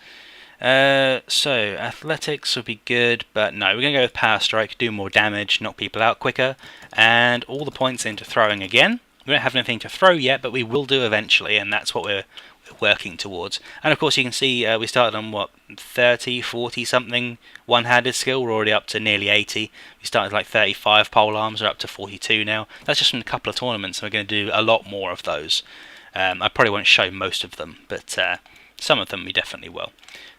So athletics would be good, but no, we're going to go with power strike, do more damage, knock people out quicker, and all the points into throwing again. We don't have anything to throw yet, but we will do eventually, and that's what we're working towards. And of course you can see we started on what, 30, 40 something one-handed skill. We're already up to nearly 80. We started like 35 pole arms, we're up to 42 now. That's just from a couple of tournaments, and we're going to do a lot more of those. I probably won't show most of them, but some of them we definitely will.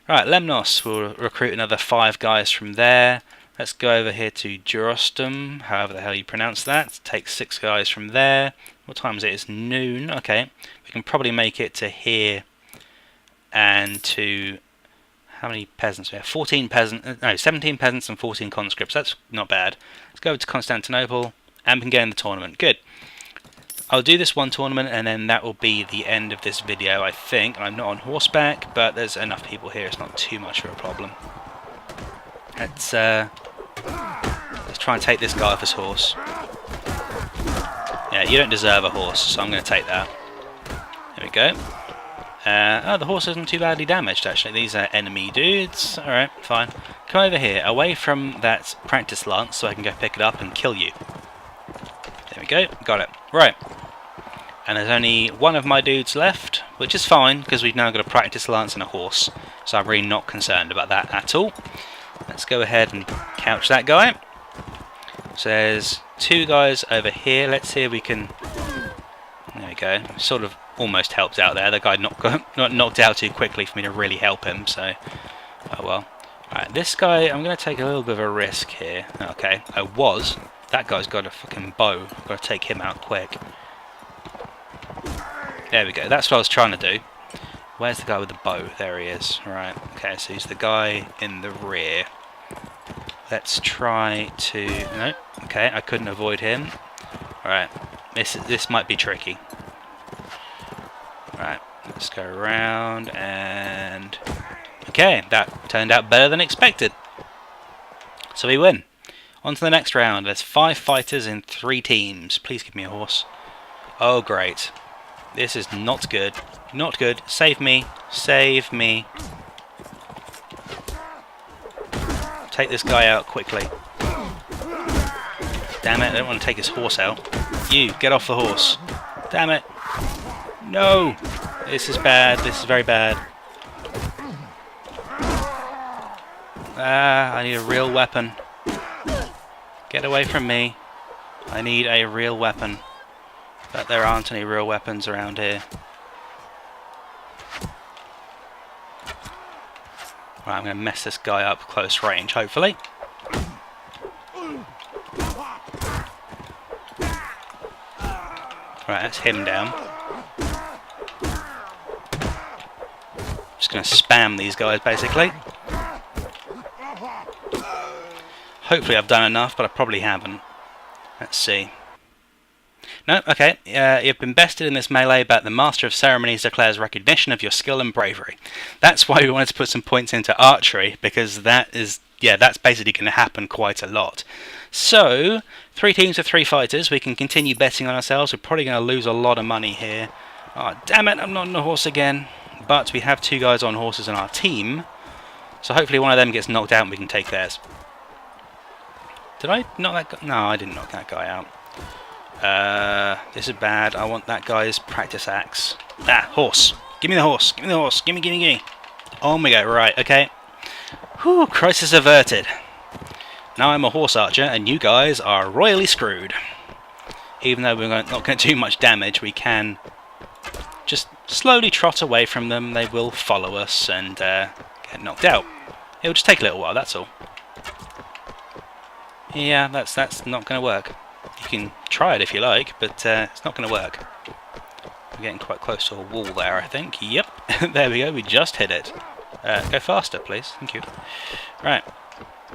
Right, Lemnos, we'll recruit another 5 guys from there. Let's go over here to Jurostum, however the hell you pronounce that. Take 6 guys from there. What time is it? It's noon. Okay, we can probably make it to here and to... How many peasants we have? 14 peasants. No, 17 peasants and 14 conscripts. That's not bad. Let's go to Constantinople and we can get in the tournament. Good. I'll do this one tournament and then that will be the end of this video, I think. I'm not on horseback, but there's enough people here. It's not too much of a problem. Let's try and take this guy off his horse. Yeah, you don't deserve a horse, so I'm going to take that. There we go. Oh, the horse isn't too badly damaged, actually. These are enemy dudes. Alright, fine. Come over here, away from that practice lance, so I can go pick it up and kill you. There we go, got it. Right. And there's only one of my dudes left, which is fine, because we've now got a practice lance and a horse. So I'm really not concerned about that at all. Let's go ahead and couch that guy. So there's 2 guys over here. Let's see if we can... There we go. Sort of almost helped out there. The guy not knocked out too quickly for me to really help him, so... Oh well. Alright, this guy, I'm going to take a little bit of a risk here. Okay, that guy's got a fucking bow. I've got to take him out quick. There we go. That's what I was trying to do. Where's the guy with the bow? There he is. Right. Okay, so he's the guy in the rear. Let's try to... No. Okay, I couldn't avoid him. Alright. This might be tricky. Right. Let's go around and... Okay, that turned out better than expected. So we win. On to the next round. There's 5 fighters in 3 teams. Please give me a horse. Oh, great. This is not good. Not good. Save me. Save me. Take this guy out quickly. Damn it, I don't want to take his horse out. You, get off the horse. Damn it. No! This is bad. This is very bad. I need a real weapon. Get away from me. I need a real weapon. But there aren't any real weapons around here. Right, I'm going to mess this guy up close range, hopefully. Right, that's him down. Just going to spam these guys, basically. Hopefully I've done enough, but I probably haven't. Let's see. No, okay. You've been bested in this melee, but the Master of Ceremonies declares recognition of your skill and bravery. That's why we wanted to put some points into archery, because that's basically going to happen quite a lot. So, 3 teams of 3 fighters. We can continue betting on ourselves. We're probably going to lose a lot of money here. Oh, damn it, I'm not on a horse again. But we have 2 guys on horses in our team, so hopefully one of them gets knocked out and we can take theirs. Did I knock that guy? No, I didn't knock that guy out. This is bad. I want that guy's practice axe. Ah, horse. Give me the horse. Give me the horse. Gimme, gimme, gimme. Oh my god, right, okay. Whew, crisis averted. Now I'm a horse archer, and you guys are royally screwed. Even though we're not going to do much damage, we can just slowly trot away from them. They will follow us and get knocked out. It'll just take a little while, that's all. Yeah, that's not going to work. You can try it if you like, but it's not going to work. We're getting quite close to a wall there, I think. Yep, there we go, we just hit it. Go faster, please. Thank you. Right.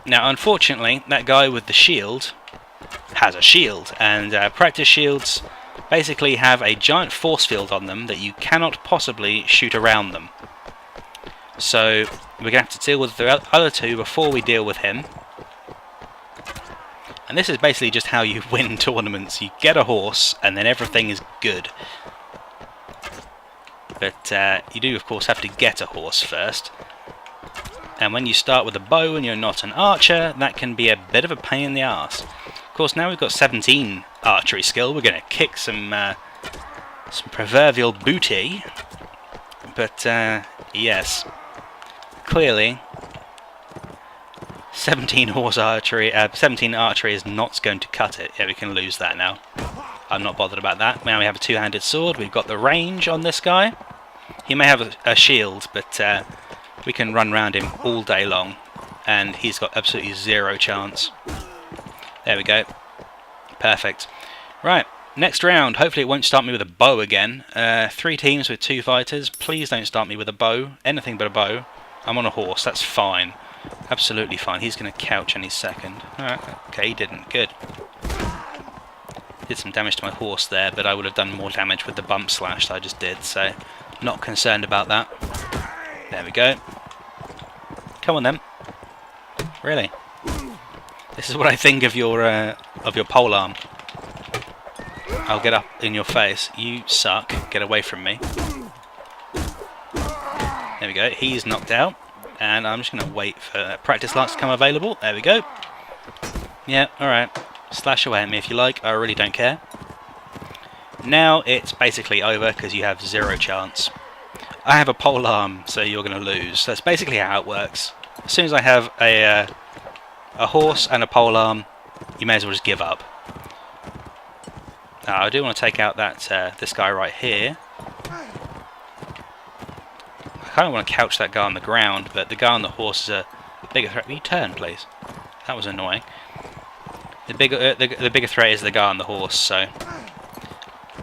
Now, unfortunately, that guy with the shield has a shield, and practice shields basically have a giant force field on them that you cannot possibly shoot around them. So, we're going to have to deal with the other 2 before we deal with him. And this is basically just how you win tournaments. You get a horse, and then everything is good. But you do, of course, have to get a horse first. And when you start with a bow and you're not an archer, that can be a bit of a pain in the arse. Of course, now we've got 17 archery skill, we're going to kick some proverbial booty. But, yes. Clearly, 17 archery is not going to cut it. Yeah, we can lose that now. I'm not bothered about that. Now we have a 2-handed sword. We've got the range on this guy. He may have a shield, but we can run around him all day long, and he's got absolutely 0 chance. There we go. Perfect. Right, next round. Hopefully it won't start me with a bow again. 3 teams with 2 fighters. Please don't start me with a bow. Anything but a bow. I'm on a horse. That's fine. Absolutely fine. He's going to couch any second. Alright, okay, he didn't. Good. Did some damage to my horse there, but I would have done more damage with the bump slash that I just did, so not concerned about that. There we go. Come on then. Really? This is what I think of your polearm. I'll get up in your face. You suck. Get away from me. There we go. He's knocked out. And I'm just going to wait for practice lights to come available. There we go. Yeah, alright. Slash away at me if you like. I really don't care. Now it's basically over because you have 0 chance. I have a polearm, so you're going to lose. That's basically how it works. As soon as I have a horse and a polearm, you may as well just give up. Now, I do want to take out that this guy right here. I kind of want to couch that guy on the ground, but the guy on the horse is a bigger threat. Will you turn, please? That was annoying. The bigger threat is the guy on the horse, so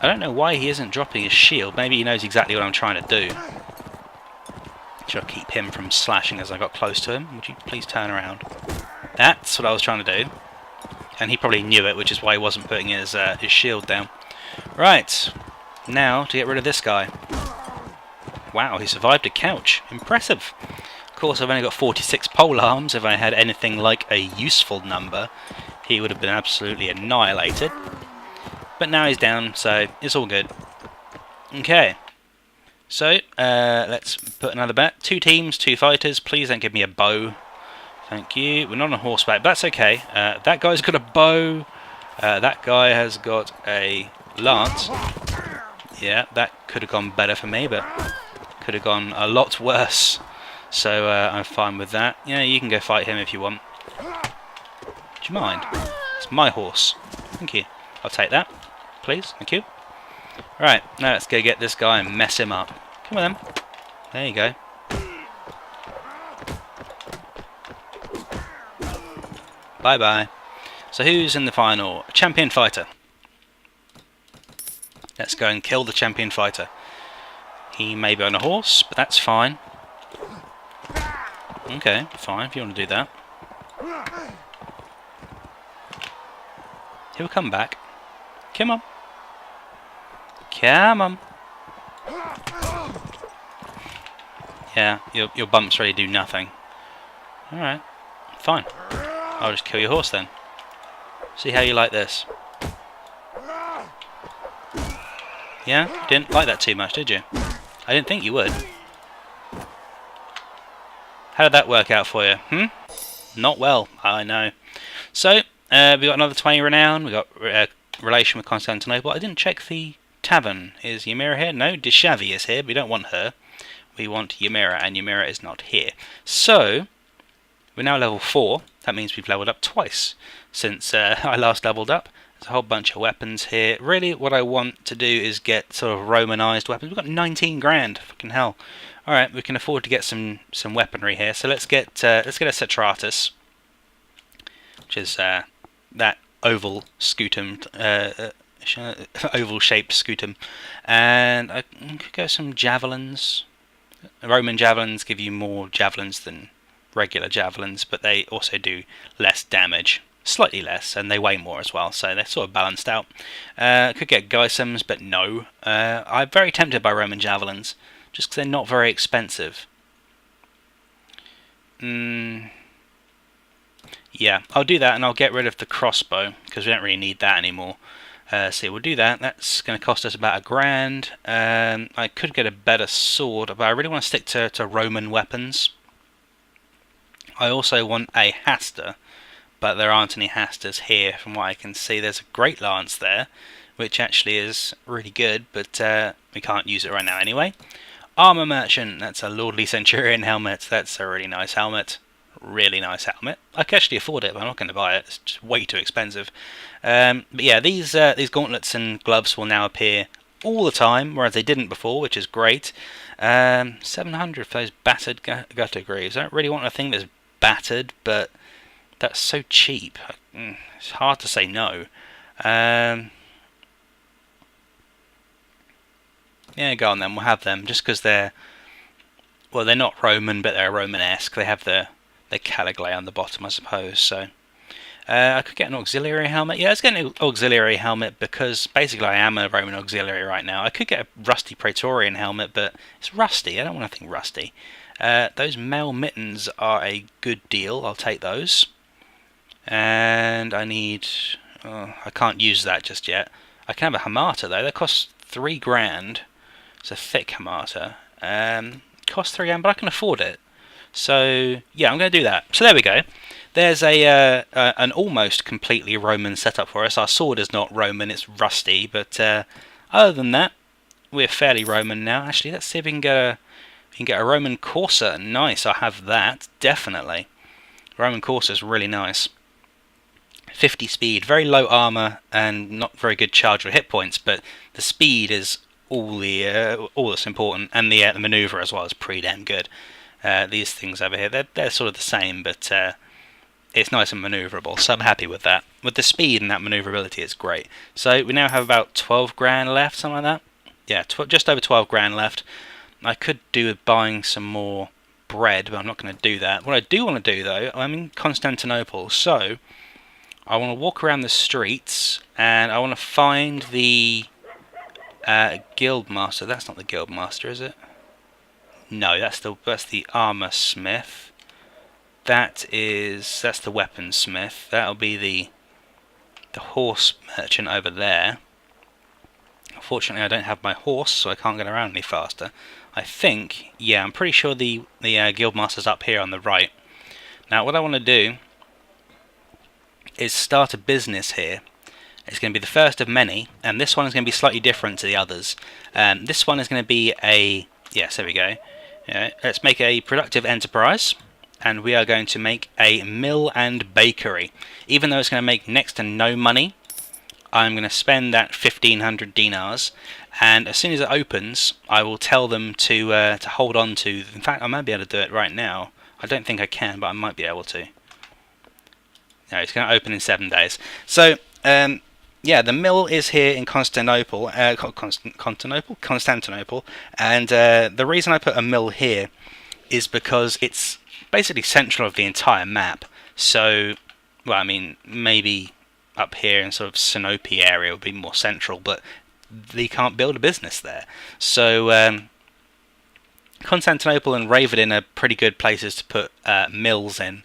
I don't know why he isn't dropping his shield. Maybe he knows exactly what I'm trying to do. Should I keep him from slashing as I got close to him? Would you please turn around? That's what I was trying to do. And he probably knew it, which is why he wasn't putting his shield down. Right, now to get rid of this guy. Wow, he survived a couch. Impressive. Of course, I've only got 46 polearms. If I had anything like a useful number, he would have been absolutely annihilated. But now he's down, so it's all good. Okay. So, let's put another bet. 2 teams, 2 fighters. Please don't give me a bow. Thank you. We're not on horseback, but that's okay. That guy's got a bow. That guy has got a lance. Yeah, that could have gone better for me, but could have gone a lot worse. So I'm fine with that. Yeah, you can go fight him if you want. Do you mind? It's my horse. Thank you. I'll take that, please. Thank you. Right, now let's go get this guy and mess him up. Come on then. There you go. Bye-bye. So who's in the final? Champion fighter. Let's go and kill the champion fighter. He may be on a horse, but that's fine. Okay, fine, if you want to do that. He'll come back. Come on. Come on. Yeah, your bumps really do nothing. Alright, fine. I'll just kill your horse then. See how you like this. Yeah? You didn't like that too much, did you? I didn't think you would. How did that work out for you? Not well, I know. So, we got another 20 renown, we got relation with Constantinople. I didn't check the tavern. Is Ymira here? No, Dishavi is here, but we don't want her. We want Ymira, and Ymira is not here. So, we're now level 4. That means we've leveled up twice since I last leveled up. There's a whole bunch of weapons here. Really, what I want to do is get sort of Romanized weapons. We've got 19 grand. Fucking hell. Alright, we can afford to get some weaponry here. So let's get a Cetratus, which is that oval scutum, oval-shaped scutum. And I could go some javelins. Roman javelins give you more javelins than regular javelins, but they also do less damage, slightly less, and they weigh more as well, so they're sort of balanced out. Could get Geisams, but no. I'm very tempted by Roman javelins, just because they're not very expensive. Yeah, I'll do that, and I'll get rid of the crossbow, because we don't really need that anymore. So we'll do that. That's going to cost us about £1 grand. I could get a better sword, but I really want to stick to Roman weapons. I also want a Hasta, but there aren't any Hastas here from what I can see. There's a Great Lance there, which actually is really good, but we can't use it right now anyway. Armour Merchant, that's a Lordly Centurion helmet. That's a really nice helmet. Really nice helmet. I can actually afford it, but I'm not going to buy it. It's just way too expensive. But yeah, these gauntlets and gloves will now appear all the time, whereas they didn't before, which is great. 700 for those battered gutter greaves. I don't really want a thing that's battered, but that's so cheap. It's hard to say no. Yeah, go on then. We'll have them just because they're not Roman, but they're Romanesque. They have the Caligulae on the bottom, I suppose. So I could get an auxiliary helmet. Yeah, let's get an auxiliary helmet because basically I am a Roman auxiliary right now. I could get a rusty Praetorian helmet, but it's rusty. I don't want anything rusty. Those mail mittens are a good deal. I'll take those. And I need... I can't use that just yet. I can have a Hamata though. That costs £3 grand. It's a thick Hamata. Costs £3 grand, but I can afford it. So yeah, I'm going to do that. So there we go. There's an almost completely Roman setup for us. Our sword is not Roman, it's rusty, but other than that, we're fairly Roman now. Actually, let's see if we can get a Roman Corsa. Nice, I have that, definitely. Roman Corsa is really nice. 50 speed, very low armor and not very good charge of hit points, but the speed is all that's important, and the maneuver as well is pretty damn good. These things over here, they're sort of the same, but it's nice and maneuverable, so I'm happy with that. With the speed and that maneuverability, it's great. So we now have about 12 grand left, something like that. Yeah, just over 12 grand left. I could do with buying some more bread, but I'm not going to do that. What I do want to do, though, I'm in Constantinople, so I want to walk around the streets, and I want to find the Guildmaster. That's not the Guildmaster, is it? No, that's the armor smith. That's the weaponsmith. That'll be the horse merchant over there. Unfortunately, I don't have my horse, so I can't get around any faster. I think, yeah, I'm pretty sure the Guildmaster's up here on the right. Now, what I want to do is start a business here. It's going to be the first of many, and this one is going to be slightly different to the others. This one is going to be a... Yes, there we go. Let's make a productive enterprise. and we are going to make a mill and bakery. Even though it's going to make next to no money, I'm going to spend that 1,500 dinars, and as soon as it opens, I will tell them to hold on to. In fact, I might be able to do it right now. I don't think I can, but I might be able to. No, it's going to open in 7 days. So, yeah, the mill is here in Constantinople, and the reason I put a mill here is because it's basically central of the entire map. So, well, I mean, maybe up here in sort of Sinope area would be more central, but they can't build a business there. So, Constantinople and Ravedin are pretty good places to put mills in.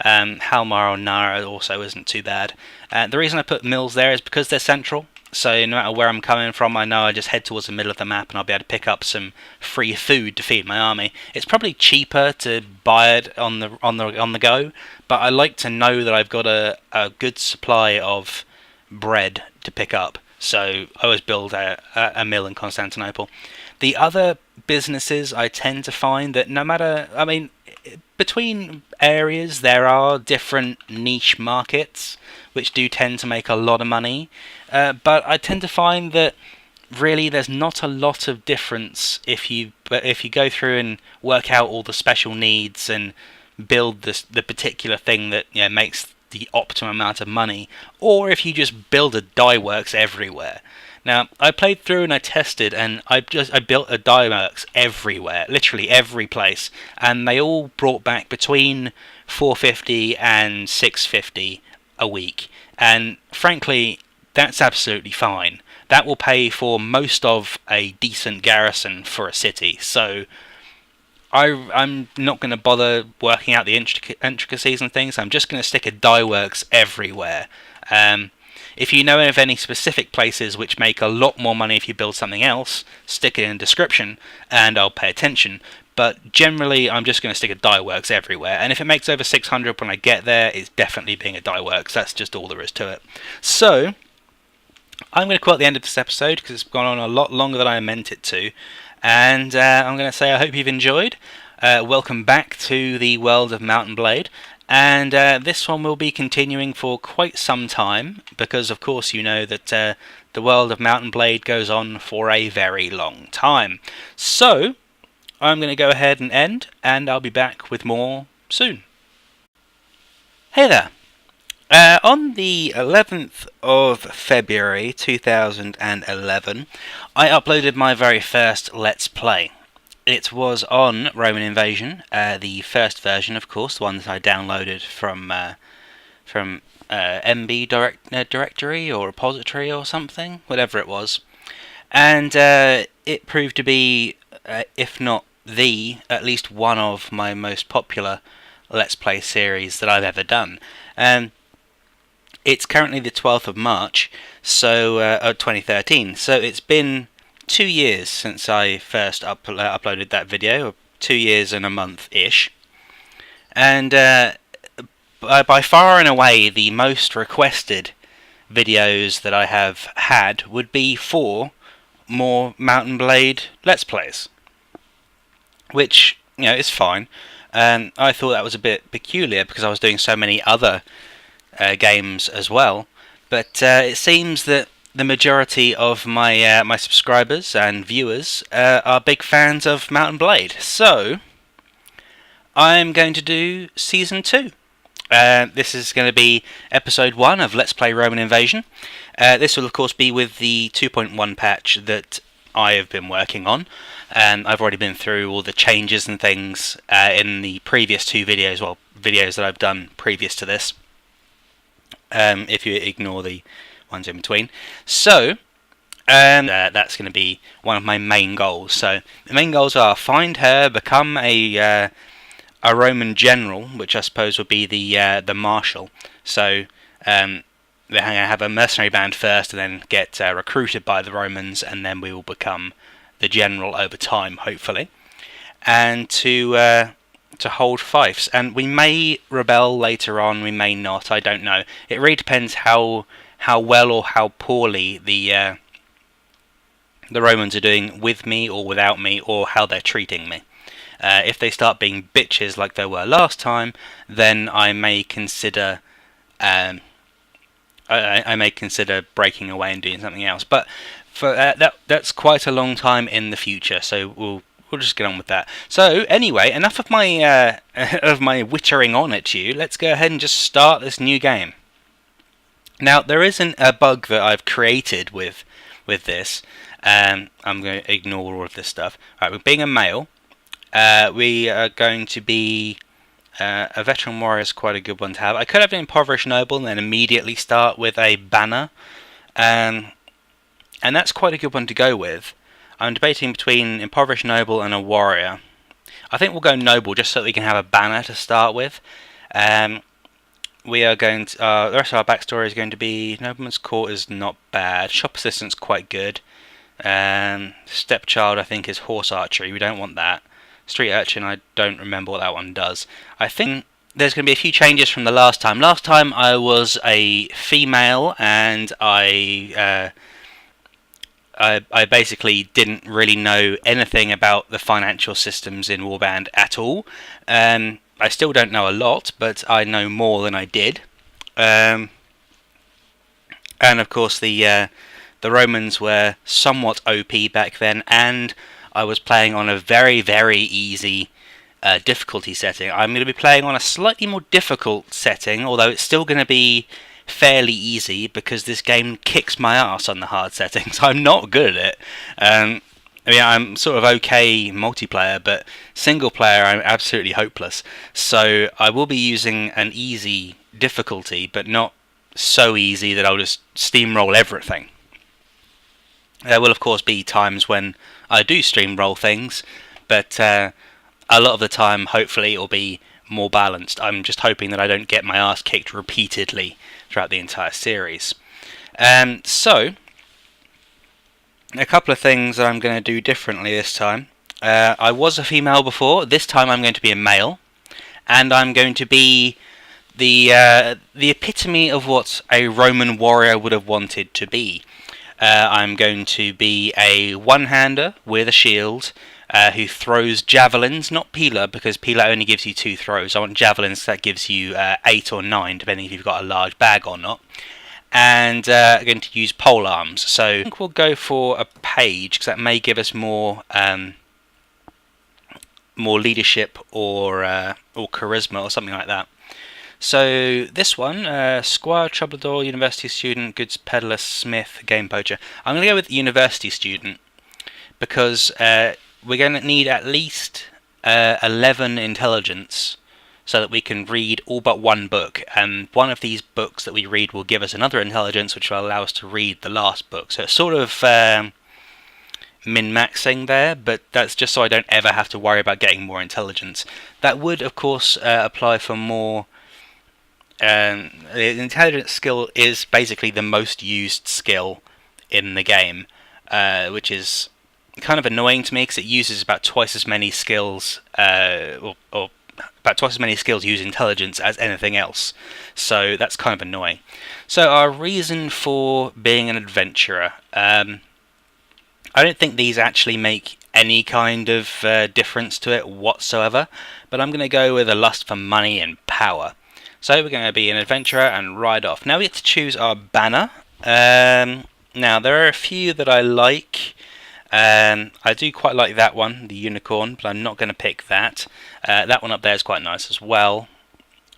Halmar or Nara also isn't too bad. The reason I put mills there is because they're central, so no matter where I'm coming from, I know I just head towards the middle of the map and I'll be able to pick up some free food to feed my army. It's probably cheaper to buy it on the go, but I like to know that I've got a good supply of bread to pick up, so I always build a mill in Constantinople. The other businesses, I tend to find that no matter, I mean, between areas there are different niche markets which do tend to make a lot of money, but I tend to find that really there's not a lot of difference if you go through and work out all the special needs and build the particular thing that, you know, makes the optimum amount of money, or if you just build a dye works everywhere. Now, I played through and I tested, and I built a dye works everywhere, literally every place, and they all brought back between 450 and 650 a week. And frankly, that's absolutely fine. That will pay for most of a decent garrison for a city. So I'm not going to bother working out the intricacies and things. I'm just going to stick a dye works everywhere. If you know of any specific places which make a lot more money if you build something else, stick it in the description and I'll pay attention. But generally, I'm just going to stick a dye works everywhere. And if it makes over 600 when I get there, it's definitely being a dye works. That's just all there is to it. So, I'm going to call it the end of this episode because it's gone on a lot longer than I meant it to. And I'm going to say I hope you've enjoyed. Welcome back to the world of Mount and Blade. And this one will be continuing for quite some time, because of course you know that the world of Mount and Blade goes on for a very long time. So, I'm going to go ahead and end, and I'll be back with more soon. Hey there! On the 11th of February 2011, I uploaded my very first Let's Play. It was on Roman Invasion, the first version, of course, the one that I downloaded from MB directory or repository or something, whatever it was. And it proved to be, if not at least one of my most popular Let's Play series that I've ever done. It's currently the 12th of March, so 2013, so it's been 2 years since I first uploaded that video, 2 years and a month-ish, and by far and away the most requested videos that I have had would be for more Mount and Blade Let's Plays, which, you know, is fine. I thought that was a bit peculiar because I was doing so many other games as well, but it seems that the majority of my my subscribers and viewers are big fans of Mount and Blade, so I'm going to do Season 2. This is going to be Episode 1 of Let's Play Roman Invasion. This will of course be with the 2.1 patch that I have been working on. I've already been through all the changes and things in the previous two videos, well, videos that I've done previous to this, if you ignore the ones in between. So, that's going to be one of my main goals. So, the main goals are find her, become a Roman general, which I suppose would be the marshal. So, they're going to have a mercenary band first, and then get recruited by the Romans, and then we will become the general over time, hopefully. And to hold fiefs, and we may rebel later on, we may not, I don't know. It really depends how well or how poorly the Romans are doing with me or without me, or how they're treating me. If they start being bitches like they were last time, then I may consider I may consider breaking away and doing something else. But for that's quite a long time in the future, so we'll just get on with that. So anyway, enough of my of my wittering on at you. Let's go ahead and just start this new game. Now there isn't a bug that I've created with this. I'm going to ignore all of this stuff. Right, we're being a male. We are going to be a veteran warrior is quite a good one to have. I could have an impoverished noble and then immediately start with a banner, and that's quite a good one to go with. I'm debating between impoverished noble and a warrior. I think we'll go noble just so that we can have a banner to start with. We are going to the rest of our backstory is going to be nobleman's court is not bad. Shop assistant's quite good. Stepchild I think is horse archery. We don't want that. Street urchin, I don't remember what that one does. I think there's going to be a few changes from the last time. Last time I was a female and I basically didn't really know anything about the financial systems in Warband at all. I still don't know a lot, but I know more than I did. And of course the Romans were somewhat OP back then, and I was playing on a very, very easy difficulty setting. I'm going to be playing on a slightly more difficult setting, although it's still going to be fairly easy because this game kicks my ass on the hard settings. I'm not good at it. I mean, I'm sort of okay multiplayer, but single player I'm absolutely hopeless. So I will be using an easy difficulty, but not so easy that I'll just steamroll everything. There will of course be times when I do steamroll things, but a lot of the time hopefully it'll be more balanced. I'm just hoping that I don't get my ass kicked repeatedly throughout the entire series. So a couple of things that I'm going to do differently this time. I was a female before. This time I'm going to be a male, and I'm going to be the epitome of what a Roman warrior would have wanted to be. I'm going to be a one-hander with a shield who throws javelins, not Pila, because Pila only gives you 2 throws. I want javelins that gives you 8 or 9, depending if you've got a large bag or not. And I'm going to use pole arms. So I think we'll go for a page, because that may give us more more leadership or charisma or something like that. So this one, Squire, Troubadour, University student, Goods Peddler, Smith, Game Poacher. I'm going to go with University student because we're going to need at least 11 intelligence so that we can read all but one book. And one of these books that we read will give us another intelligence, which will allow us to read the last book. So it's sort of min-maxing there, but that's just so I don't ever have to worry about getting more intelligence. That would, of course, apply for more. The intelligence skill is basically the most used skill in the game, which is kind of annoying to me because it uses about twice as many skills, or about twice as many skills use intelligence as anything else. So that's kind of annoying. So our reason for being an adventurer. I don't think these actually make any kind of difference to it whatsoever, but I'm going to go with a lust for money and power. So we're going to be an adventurer and ride off. Now we get to choose our banner. Now there are a few that I like. I do quite like that one, the unicorn, but I'm not going to pick that. That one up there is quite nice as well.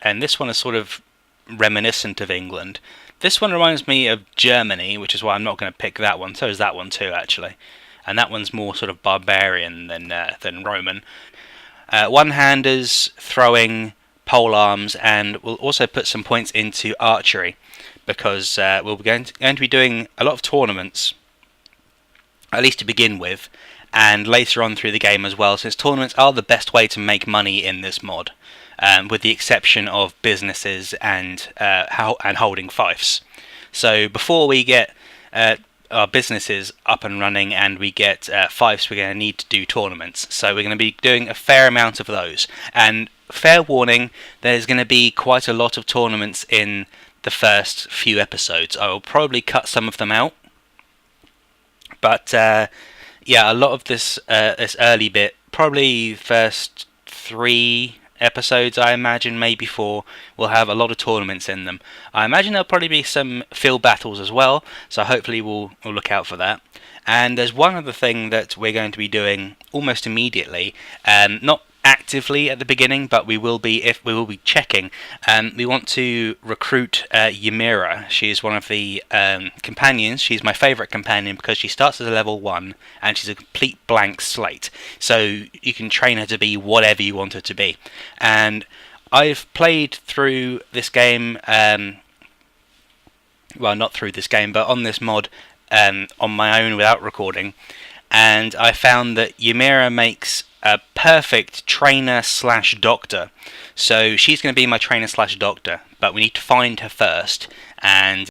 And this one is sort of reminiscent of England. This one reminds me of Germany, which is why I'm not going to pick that one. So is that one too, actually. And that one's more sort of barbarian than Roman. One-handers, throwing, pole arms, and we'll also put some points into archery because we're going to be doing a lot of tournaments, at least to begin with, and later on through the game as well, since tournaments are the best way to make money in this mod, with the exception of businesses and holding fiefs. So before we get our businesses up and running and we get fiefs, we're going to need to do tournaments. So we're going to be doing a fair amount of those. And fair warning, there's going to be quite a lot of tournaments in the first few episodes. I will probably cut some of them out. But yeah, a lot of this early bit probably first 3 episodes, I imagine, maybe 4, will have a lot of tournaments in them. I imagine there'll probably be some field battles as well, so hopefully we'll look out for that. And there's one other thing that we're going to be doing almost immediately, not actively at the beginning, but we will be checking. We want to recruit Ymira. She is one of the companions. She's my favourite companion because she starts as a level 1 and she's a complete blank slate. So you can train her to be whatever you want her to be. And I've played through this game, well, not through this game, but on this mod on my own without recording, and I found that Ymira makes a perfect trainer/doctor. So she's going to be my trainer/doctor, but we need to find her first, and